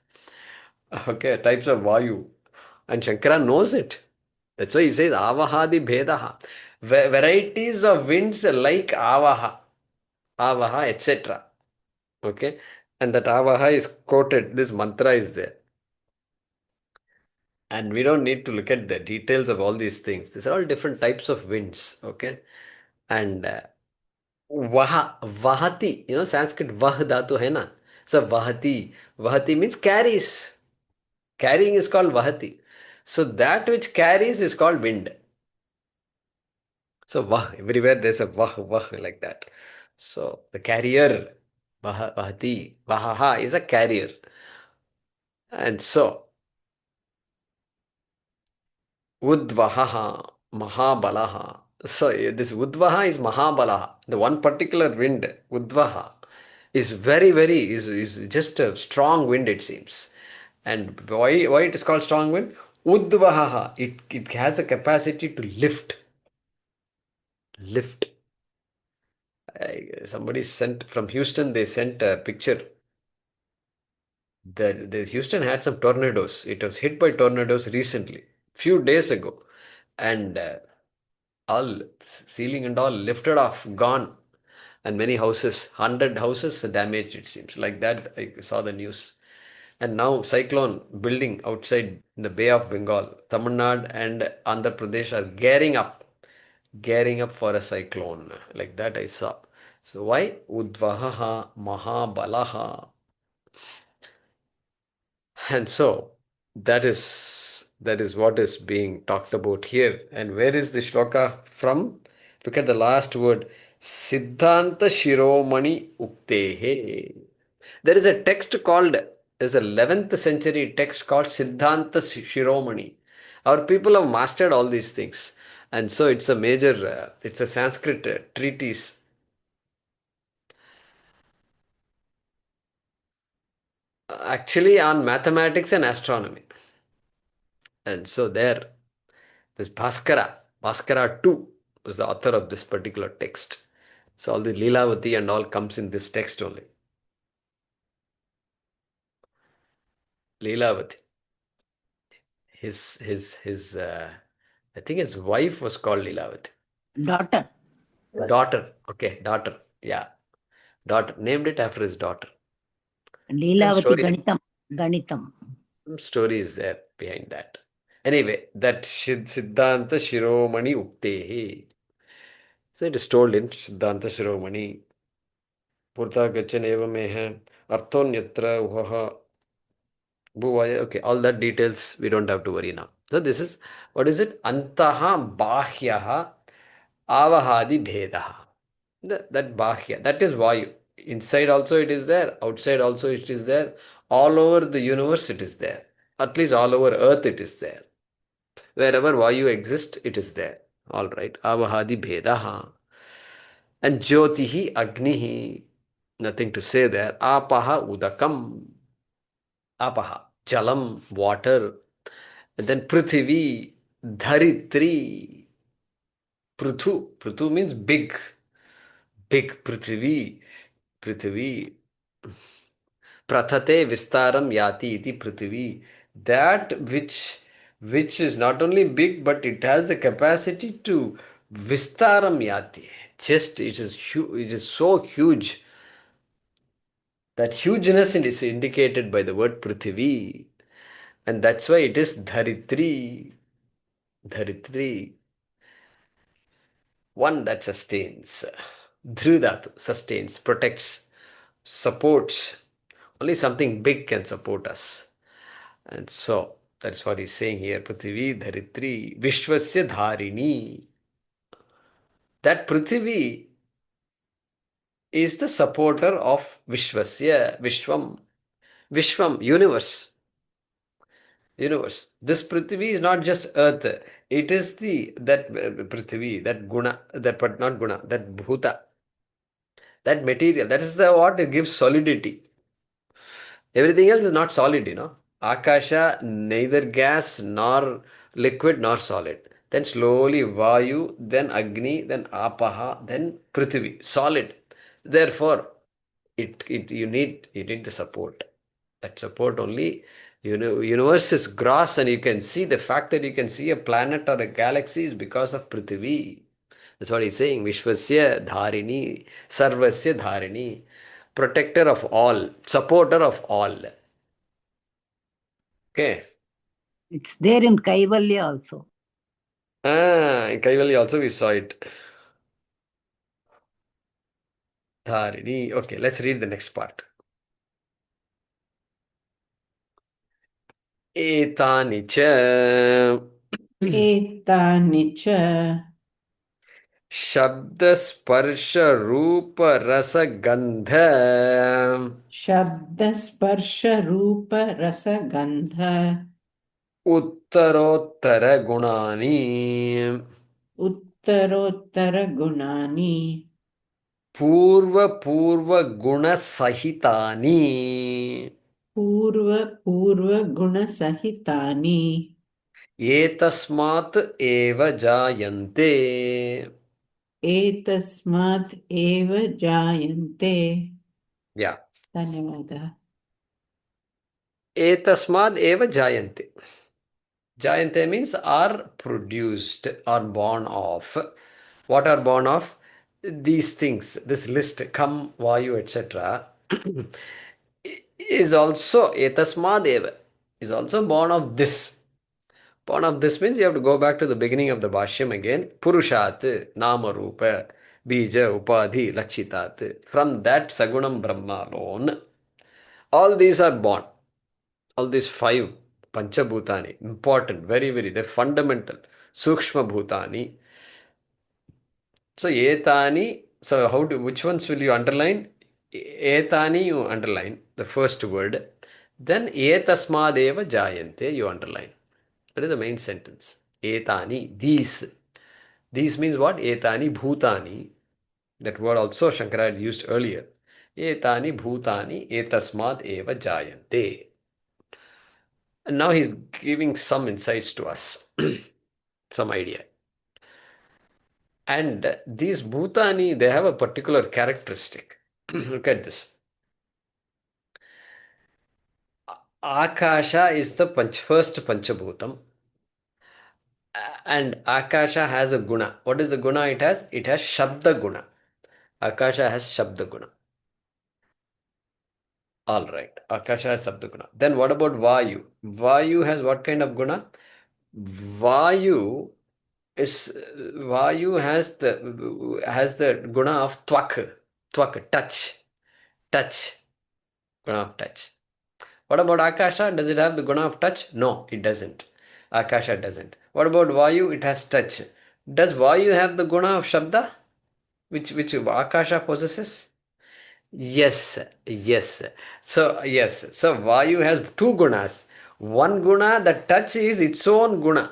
Okay, types of vayu, and Shankara knows it. That's why he says avahadi bhedaha. Varieties of winds like avaha, etc. Okay, and that avaha is quoted. This mantra is there, and we don't need to look at the details of all these things. These are all different types of winds. Okay, and vahati, Sanskrit vah dhatu hai na. So vahati means carries. Carrying is called vahati. So that which carries is called wind. So vah, everywhere there's a vah like that. So the carrier, vahati, vahaha is a carrier. And so udvahaha, mahabalaha. So this udvaha is mahabalaha. The one particular wind, udvaha, is is just a strong wind, it seems. And why it is called strong wind? Udvahaha. It has the capacity to lift. Somebody sent from Houston, they sent a picture. The Houston had some tornadoes. It was hit by tornadoes recently, few days ago. And all ceiling and all lifted off, gone. And many houses, 100 houses damaged, it seems. Like that, I saw the news. And now cyclone building outside in the Bay of Bengal, Tamil Nadu and Andhra Pradesh are gearing up for a cyclone. Like that I saw. So why? Udvahaha mahabalaha. And so that is what is being talked about here. And where is the shloka from? Look at the last word. Siddhanta Shiromani Uktehe. There is a text called, there's a 11th century text called Siddhanta Shiromani. Our people have mastered all these things. And so it's a major, it's a Sanskrit treatise. Actually on mathematics and astronomy. And so this Bhaskara 2 was the author of this particular text. So all the Leelavati and all comes in this text only. Leelavati. His I think his wife was called Leelavati. Daughter. Daughter. Okay, daughter. Yeah. Daughter. Named it after his daughter. Leelavati Story. Ganitam. Some story is there behind that. Anyway, that Siddhanta Shiromani Uktehi. So it is told in Siddhanta Shiromani. Purta Gachan Evameha Arthonyatra Uhaha Bhuvaya. Okay, all that details we don't have to worry now. So this is, what is it? Antaha Bahyaha Avahadi Bhedaha. That Bahya, that is Vayu. Inside also it is there, outside also it is there, all over the universe it is there. At least all over earth it is there. Wherever Vayu exists, it is there. All right. Avahadi Bhedaha. And Jyotihi Agnihi. Nothing to say there. Apaha Udakam. Apaha. Jalam, water. And then prithivī, dharitri. Pruthu means big. Big prithivī. Prithivī. Prathate vistaram yati iti prithivī. That which is not only big, but it has the capacity to vistaram yati. Just it is so huge. That hugeness is indicated by the word prithivī. And that's why it is dharitri. Dharitri. One that sustains. Dhrudhatu, sustains, protects, supports. Only something big can support us. And so, that's what he's saying here. Prithivī, dharitri, viśvasya dhāriṇī. That prithivī is the supporter of viśvasya, vishvam, universe. Universe. This prithivī is not just earth. It is that prithivī, that guna, but not guna, that bhuta, that material. That is what gives solidity. Everything else is not solid, Akasha, neither gas nor liquid nor solid. Then slowly Vayu, then Agni, then Apaha, then Prithivī, solid. Therefore, you need the support. That support only, universe is gross, and you can see the fact that you can see a planet or a galaxy is because of Prithivī. That's what he's saying. Viśvasya dhāriṇī, sarvasya dhāriṇī, protector of all, supporter of all. Okay. It's there in Kaivalya also. In Kaivalya also we saw it. Dhāriṇī. Okay, let's read the next part. Etani cha Etani cha Shabda Sparsha Rupa Rasa Gandha Shabda Sparsha Rupa Rasa Gandha Uttarottara Gunani Uttarottara Gunani Purva Guna Sahitani Purva Guna Sahitani Etasmāt eva jayante. Etasmāt eva jayante. Yeah. Dhanyavada. Etasmāt eva jayante. Jayante means are produced or born of. What are born of? These things, this list, Kam, Vayu, etc. is also etasmāt eva, is also born of this. Born of this means you have to go back to the beginning of the Bhashyam again. Purushat, Nama Rupa, Bija, Upadhi, Lakshitat. From that Sagunam Brahma alone, all these are born. All these 5 Panchabhutani, important, very, very, they're fundamental. Sukshma Bhutani. So, Etani, so which ones will you underline? Etani you underline, the first word. Then Etasmadeva Jayante you underline. That is the main sentence. Etani, these. These means what? Etani bhutani. That word also Shankara had used earlier. Etani bhutani etasmad eva jayante. And now he's giving some insights to us. Some idea. And these bhutani, they have a particular characteristic. Look at this. Akasha is the first Panchabhutam. And Akasha has a guna. What is the guna it has? It has Shabda guna. Akasha has Shabda guna. All right. Akasha has Shabda guna. Then what about Vayu? Vayu has what kind of guna? Vayu has the guna of twak, touch, guna of touch. What about Akasha? Does it have the guna of touch? No, it doesn't. Akasha doesn't. What about Vayu? It has touch. Does Vayu have the guna of Shabda, which Akasha possesses? Yes. So Vayu has two gunas. One guna, the touch is its own guna.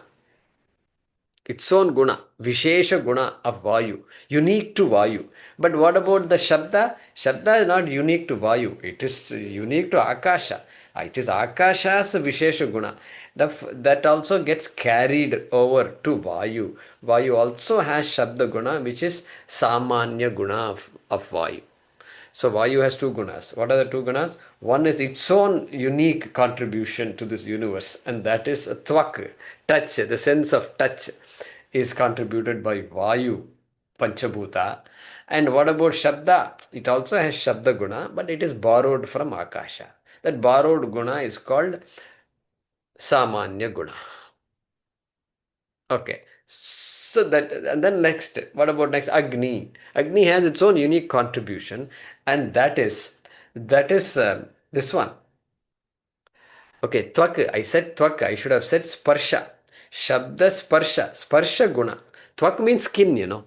Vishesha guna of Vayu, unique to Vayu. But what about the Shabda? Shabda is not unique to Vayu. It is unique to Akasha. It is Akasha's Vishesha guna. That also gets carried over to Vayu. Vayu also has Shabda guna, which is Samanya guna of Vayu. So Vayu has two gunas. What are the two gunas? One is its own unique contribution to this universe, and that is a tvak, touch. The sense of touch is contributed by Vayu, Panchabhuta. And what about Shabda? It also has Shabda guna, but it is borrowed from Akasha. That borrowed guna is called Samanya guna. Okay. So that, and then next, what about next? Agni. Agni has its own unique contribution, and that is this one. Okay, tvak. I said tvak. I should have said sparsha. Shabda sparsha guna. Tvak means skin,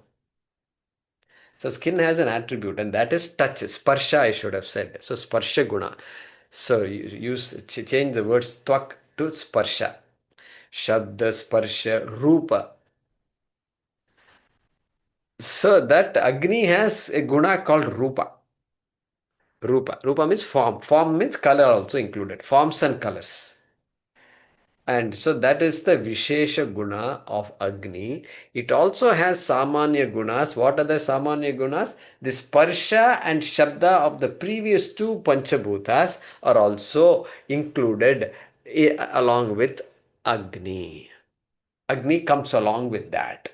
So skin has an attribute, and that is touch. Sparsha, I should have said. So sparsha guna. So you change the words tvak to sparsha. Shabda sparsha rupa. So that Agni has a guna called Rupa. Rupa means form. Form means color also included. Forms and colors. And so that is the Vishesha guna of Agni. It also has Samanya gunas. What are the Samanya gunas? The Sparsha and Shabda of the previous two Panchabhutas are also included along with Agni. Agni comes along with that.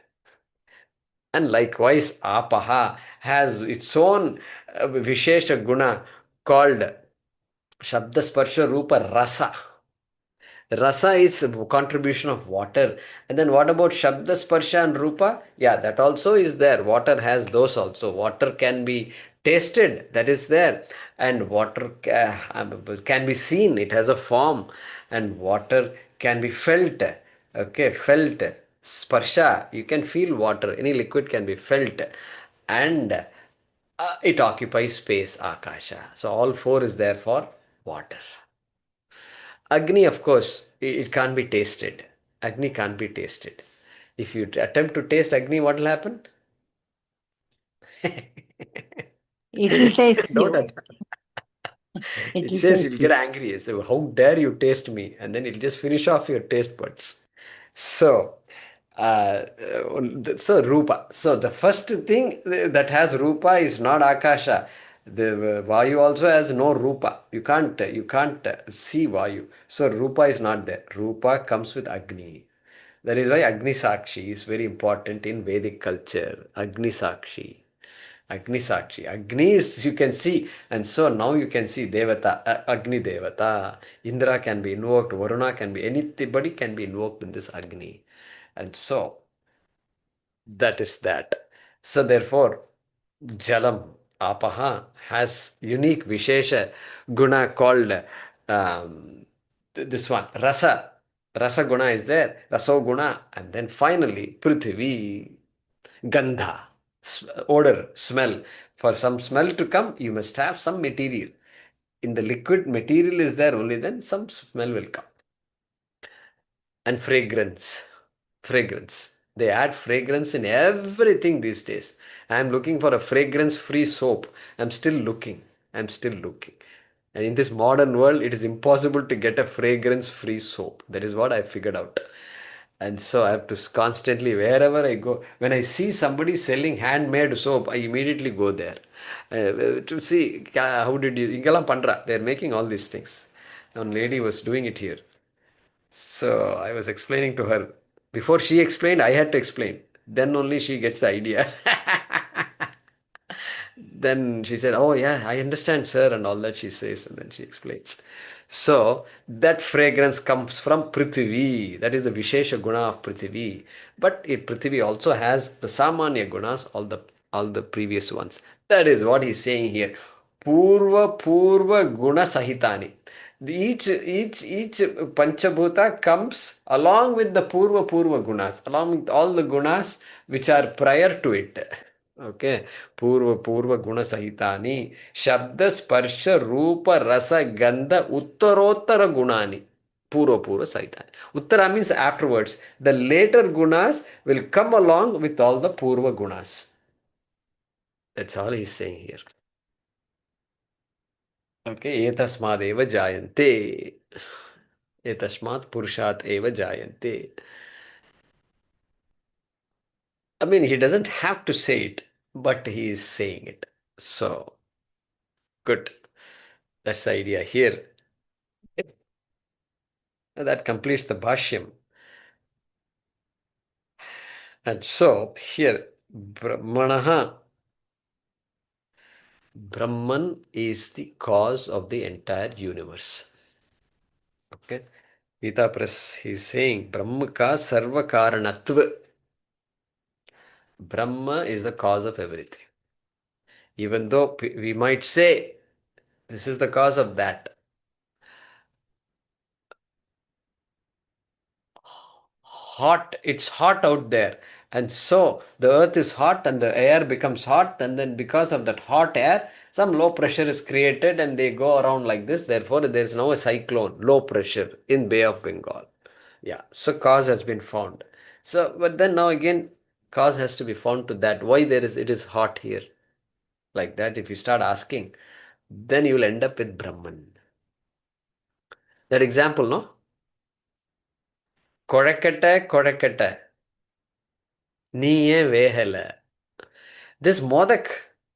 And likewise, Apaha has its own Vishesha guna called Shabda Sparsha Rupa Rasa. Rasa is a contribution of water. And then what about Shabda Sparsha and Rupa? Yeah, that also is there. Water has those also. Water can be tasted, that is there. And water can be seen, it has a form. And water can be felt. Okay, felt. Sparsha, you can feel water. Any liquid can be felt. And it occupies space, Akasha. So all four is there for water. Agni, of course, it can't be tasted. Agni can't be tasted. If you attempt to taste Agni, what will happen? It will taste Don't you. attempt. It It will says taste you'll you. get angry. So how dare you taste me? And then it'll just finish off your taste buds. So, Rupa. So the first thing that has Rupa is not Akasha. The Vayu also has no Rupa. You can't see Vayu. So Rupa is not there. Rupa comes with Agni. That is why Agni Sakshi is very important in Vedic culture. Agni Sakshi. Agni is, you can see, and so now you can see Devata, Agni Devata. Indra can be invoked, Varuna can be, anybody can be invoked in this Agni. And so, that is that. So therefore, Jalam, Apaha, has unique Vishesha guna called this one, Rasa. Rasa guna is there, Raso guna, and then finally, prithivī, Gandha, odor, smell. For some smell to come, you must have some material. In the liquid, material is there, only then some smell will come. And fragrance. They add fragrance in everything these days. I am looking for a fragrance-free soap. I'm still looking. And in this modern world, it is impossible to get a fragrance-free soap. That is what I figured out. And so I have to constantly, wherever I go, when I see somebody selling handmade soap, I immediately go there to see how did you, Ingalam Pandra, they're making all these things. One lady was doing it here. So I was explaining to her. Before she explained, I had to explain. Then only she gets the idea. Then she said, "Oh yeah, I understand, sir," and all that she says, and then she explains. So that fragrance comes from prithivī. That is the vishesha guna of prithivī. But prithivī also has the samanya gunas, all the previous ones. That is what he's saying here. Purva guna sahitani. Each panchabhuta comes along with the purva gunas, along with all the gunas which are prior to it. Okay, purva guna sahitani shabda sparsha rupa rasa gandha uttarottara gunani. Purva sahitani. Uttara means afterwards. The later gunas will come along with all the purva gunas. That's all he's saying here. Okay, etasmādjāyate. Etasmāt purushat eva jayante. I mean, he doesn't have to say it, but he is saying it. So, good. That's the idea here. That completes the Bhashyam. And so, here, manaḥ. Brahman is the cause of the entire universe. Okay. Gita Press, he's saying, Brahma ka sarva karanatva. Brahma is the cause of everything. Even though we might say, this is the cause of that. Hot, it's hot out there. And so the earth is hot and the air becomes hot, and then because of that hot air, some low pressure is created and they go around like this. Therefore, there is now a cyclone, low pressure in Bay of Bengal. Yeah, so cause has been found. So, but then now again, cause has to be found to that. Why it is hot here? Like that, if you start asking, then you will end up with Brahman. That example, no? Kodakata. Niye vehela. This modak,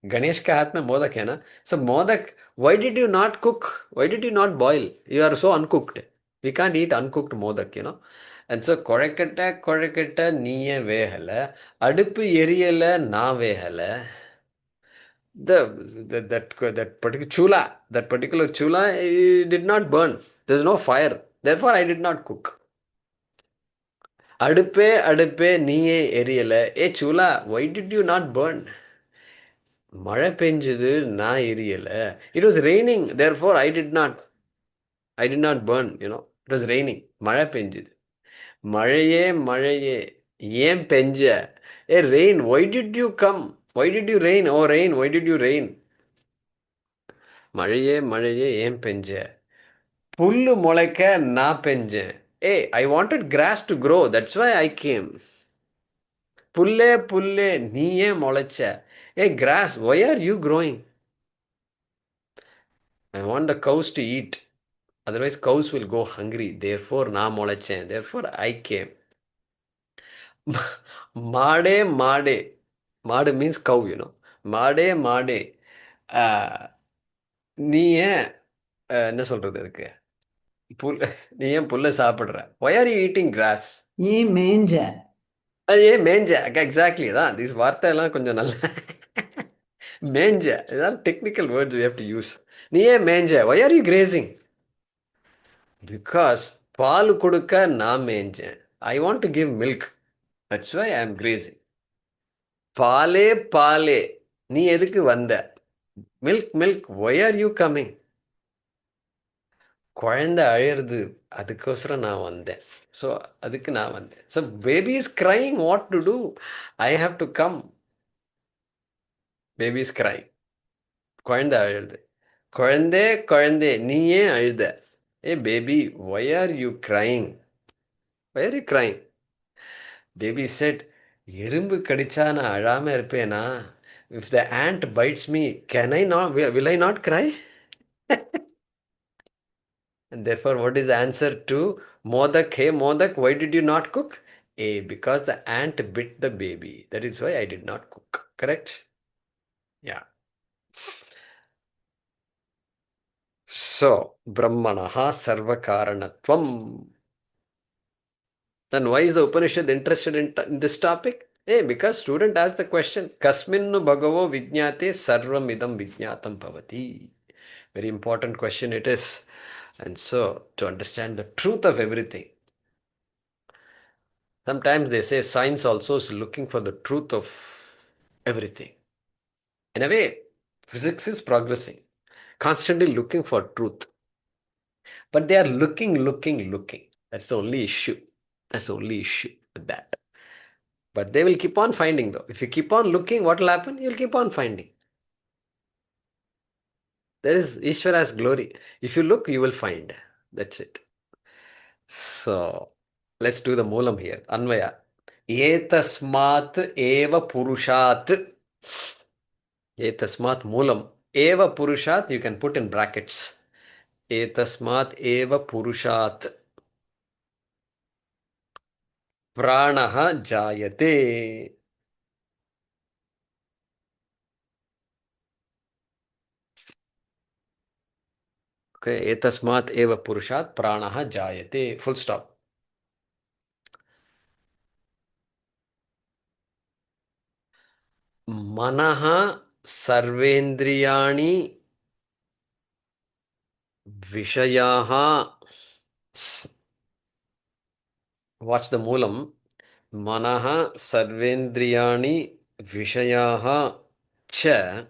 Ganesh ka haath mein modak hai na? So modak, why did you not cook? Why did you not boil? You are so uncooked. We can't eat uncooked modak, And so kodakata niye vehela. Aduppu eriyala na vehela. That particular chula did not burn. There is no fire. Therefore, I did not cook. Adupe niye eriyala. Hey chula, why did you not burn? Mara penjadu na eriyala. It was raining. Therefore, I did not burn. It was raining. Mara penjadu. Maraye. Yen penja. Hey rain, why did you come? Why did you rain? Oh rain, why did you rain? Maraye yen penja. Pullu moleka na penja. Hey, I wanted grass to grow. That's why I came. Pulle, niye molacha. Hey, grass, why are you growing? I want the cows to eat. Otherwise, cows will go hungry. Therefore, na molacha. Therefore, I came. Made. Made means cow, Made. நீயே என்ன சொல்றது அதுக்கு நீ ஏன் புல்ல சாப்பிடுற? Why are you eating grass? ஏன் மேஞ்ச? ஏன் மேஞ்ச? Exactly தான். These வார்த்தை எல்லாம் கொஞ்சம் நல்ல மேஞ்ச. These technical words we have to use. நீ ஏன் மேஞ்ச? Why are you grazing? Because பால் கொடுக்க நான் மேஞ்சேன். I want to give milk. That's why I am grazing. பாலே நீ எதுக்கு வந்த? Milk, why are you coming? குழந்தை அழறது அதுக்கோசரம் நான் வந்தேன். ஸோ அதுக்கு நான் வந்தேன். So baby is crying, what to do? I have to come. Baby is crying. குழந்தை அழுது. குழந்தை நீ ஏன் அழுத? Hey baby, why are you crying? Why are you crying? Baby said, எறும்பு கடிச்சா நான் அழாம இருப்பேனா? If the ant bites me, will I not cry? And therefore, what is the answer to Modak? Hey Modak, why did you not cook? Because the ant bit the baby. That is why I did not cook. Correct? Yeah. So, Brahmanaha Sarvakaranatvam. Then why is the Upanishad interested in this topic? Hey, because student asked the question, Kasminnu Bhagavo Vijñate Sarvam Idam Vijñatam Bhavati. Very important question it is. And so, to understand the truth of everything. Sometimes they say science also is looking for the truth of everything. In a way, physics is progressing, constantly looking for truth. But they are looking. That's the only issue. That's the only issue with that. But they will keep on finding though. If you keep on looking, what will happen? You'll keep on finding. There is Ishvara's glory. If you look, you will find. That's it. So, let's do the moolam here. Anvaya. Etasmāt eva purushat. Etasmat moolam. Eva purushat, you can put in brackets. Etasmat eva purushat. Prāṇah jāyate. Okay, etasmat eva purushat prāṇah jāyate. Full stop. Manaḥ sarvendriyāṇi viśvasya. Watch the moolam. Manaḥ sarvendriyāṇi viśvasya cha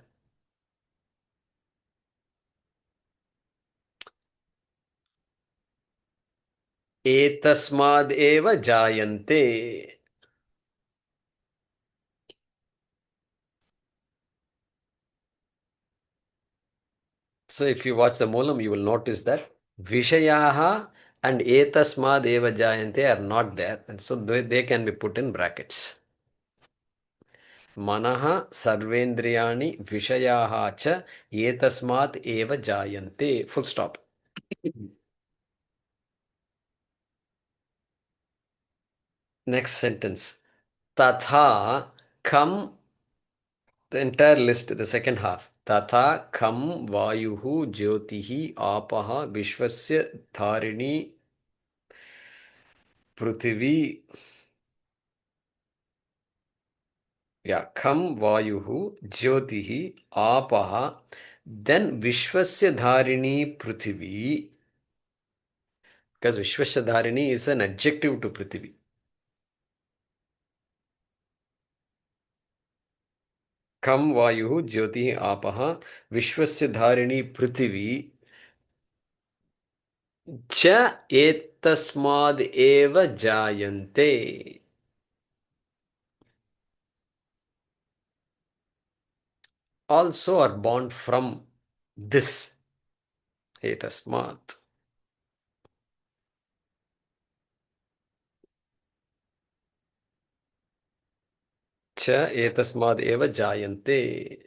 etasmād eva jāyante. So if you watch the moolam, you will notice that Vishayaha and etasmad eva jayante are not there, and so they can be put in brackets. Manaḥ sarvendriyāṇi viśvasya cha etasmad eva jayante. Full stop. Next sentence. Tatha kam. The entire list, the second half. Tatha kam vāyuh jyotihi āpaḥ viśvasya dhāriṇī pṛthivī. Yeah, kam vāyuh jyotihi āpaḥ, then viśvasya dhāriṇī pṛthivī, because viśvasya dhāriṇī is an adjective to pṛthivī. Kam vāyuh jyotihi āpaḥ viśvasya dhāriṇī pṛthivī cha etasmād eva jāyante. Also are born from this etasmād. Cha etasmād eva jāyante.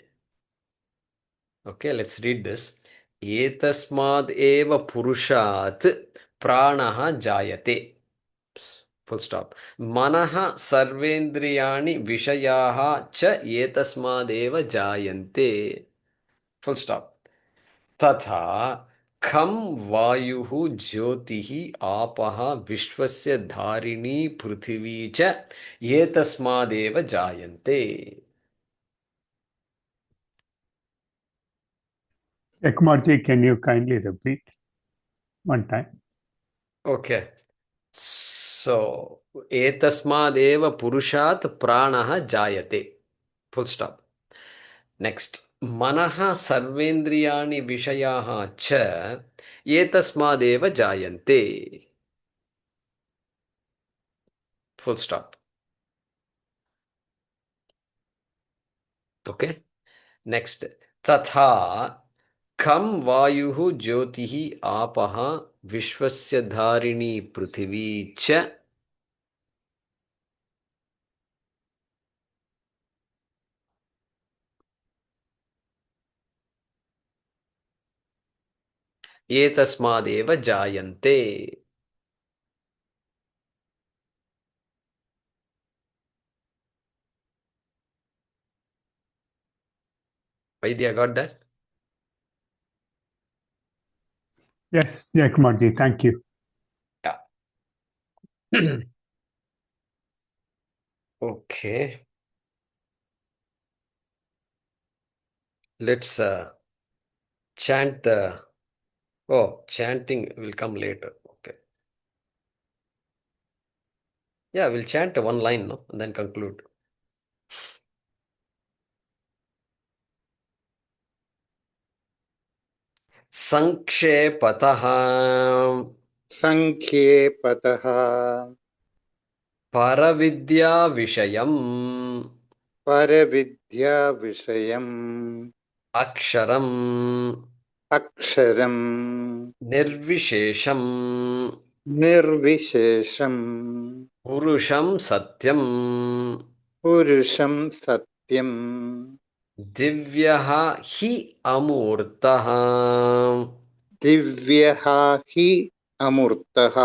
Okay, let's read this. Etasmād eva purushat prāṇah jāyate. Full stop. Manaḥ sarvendriyāṇi viśvasya cha etasmād eva jāyante. Full stop. Tatha kam vāyuh jyotihi āpaḥ viśvasya dhāriṇī pṛthivī cha etasmād eva jāyante. Ekmarji, can you kindly repeat one time? Okay. So, etasmād eva purushat prāṇah jāyate. Full stop. Next. Manaḥ sarvendriyāṇi viśvasya cha etasmād eva jāyante. Full stop. Okay. Next. Tatha kam vāyuh jyotihi āpaḥ viśvasya dhāriṇī pṛthivī cha etasmād eva jāyante. Vaidya, got that? Yes, Jayakumarji, thank you. Yeah. Okay. Let's chant the. Oh, chanting will come later. Okay. Yeah, we'll chant one line, no, and then conclude. संक्षेपतः सङ्ख्येपतः परविद्याविषयम् परविद्याविषयम् अक्षरम् अक्षरम् निर्विशेषम् निर्विशेषम् पुरुषं सत्यम् पुरुषं सत्यम् दिव्यः हि अमूर्तः दिव्यः हि अमूर्तः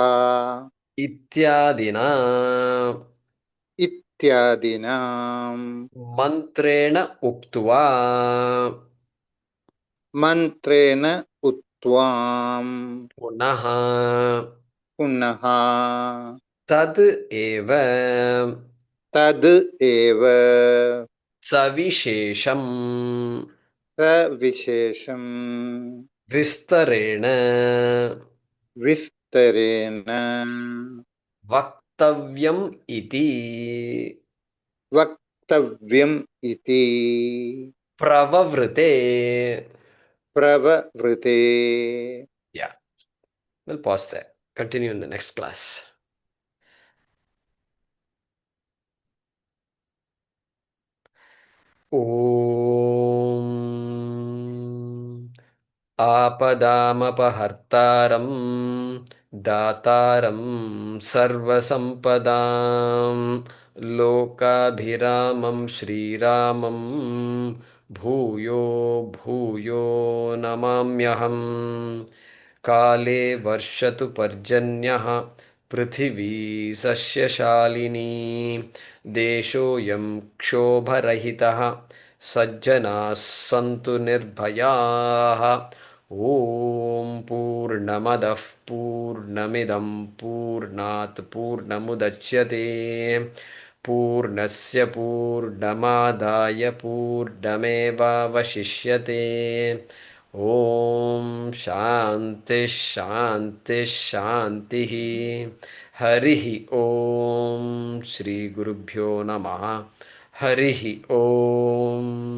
इत्यादिना इत्यादिना मन्त्रेण उक्त्वा मन्त्रेण उक्त्वा पुनः पुनः तद् एव तद् एव सविशेषम् सविशेषम् विस्तरेण विस्तरेण वक्तव्यम् इति वक्तव्यम् इति प्रववृते. प्रववृते. Yeah, we'll pause there. Continue in the next class. ॐ आपदामपहर्तारं दातारं सर्वसम्पदां लोकाभिरामं श्रीरामं भूयो भूयो नमाम्यहम्. काले वर्षतु पर्जन्यः पृथिवी सस्यशालिनी देशोऽयं क्षोभरहितः सज्जनाः सन्तु निर्भयाः. ॐ पूर्णमदः पूर्णमिदं पूर्णात् पूर्णमुदच्यते पूर्णस्य पूर्णमादाय पूर्णमेवावशिष्यते. ॐ शान्ति शान्ति शान्तिः. हरिः ॐ श्रीगुरुभ्यो नमः. हरिः ॐ.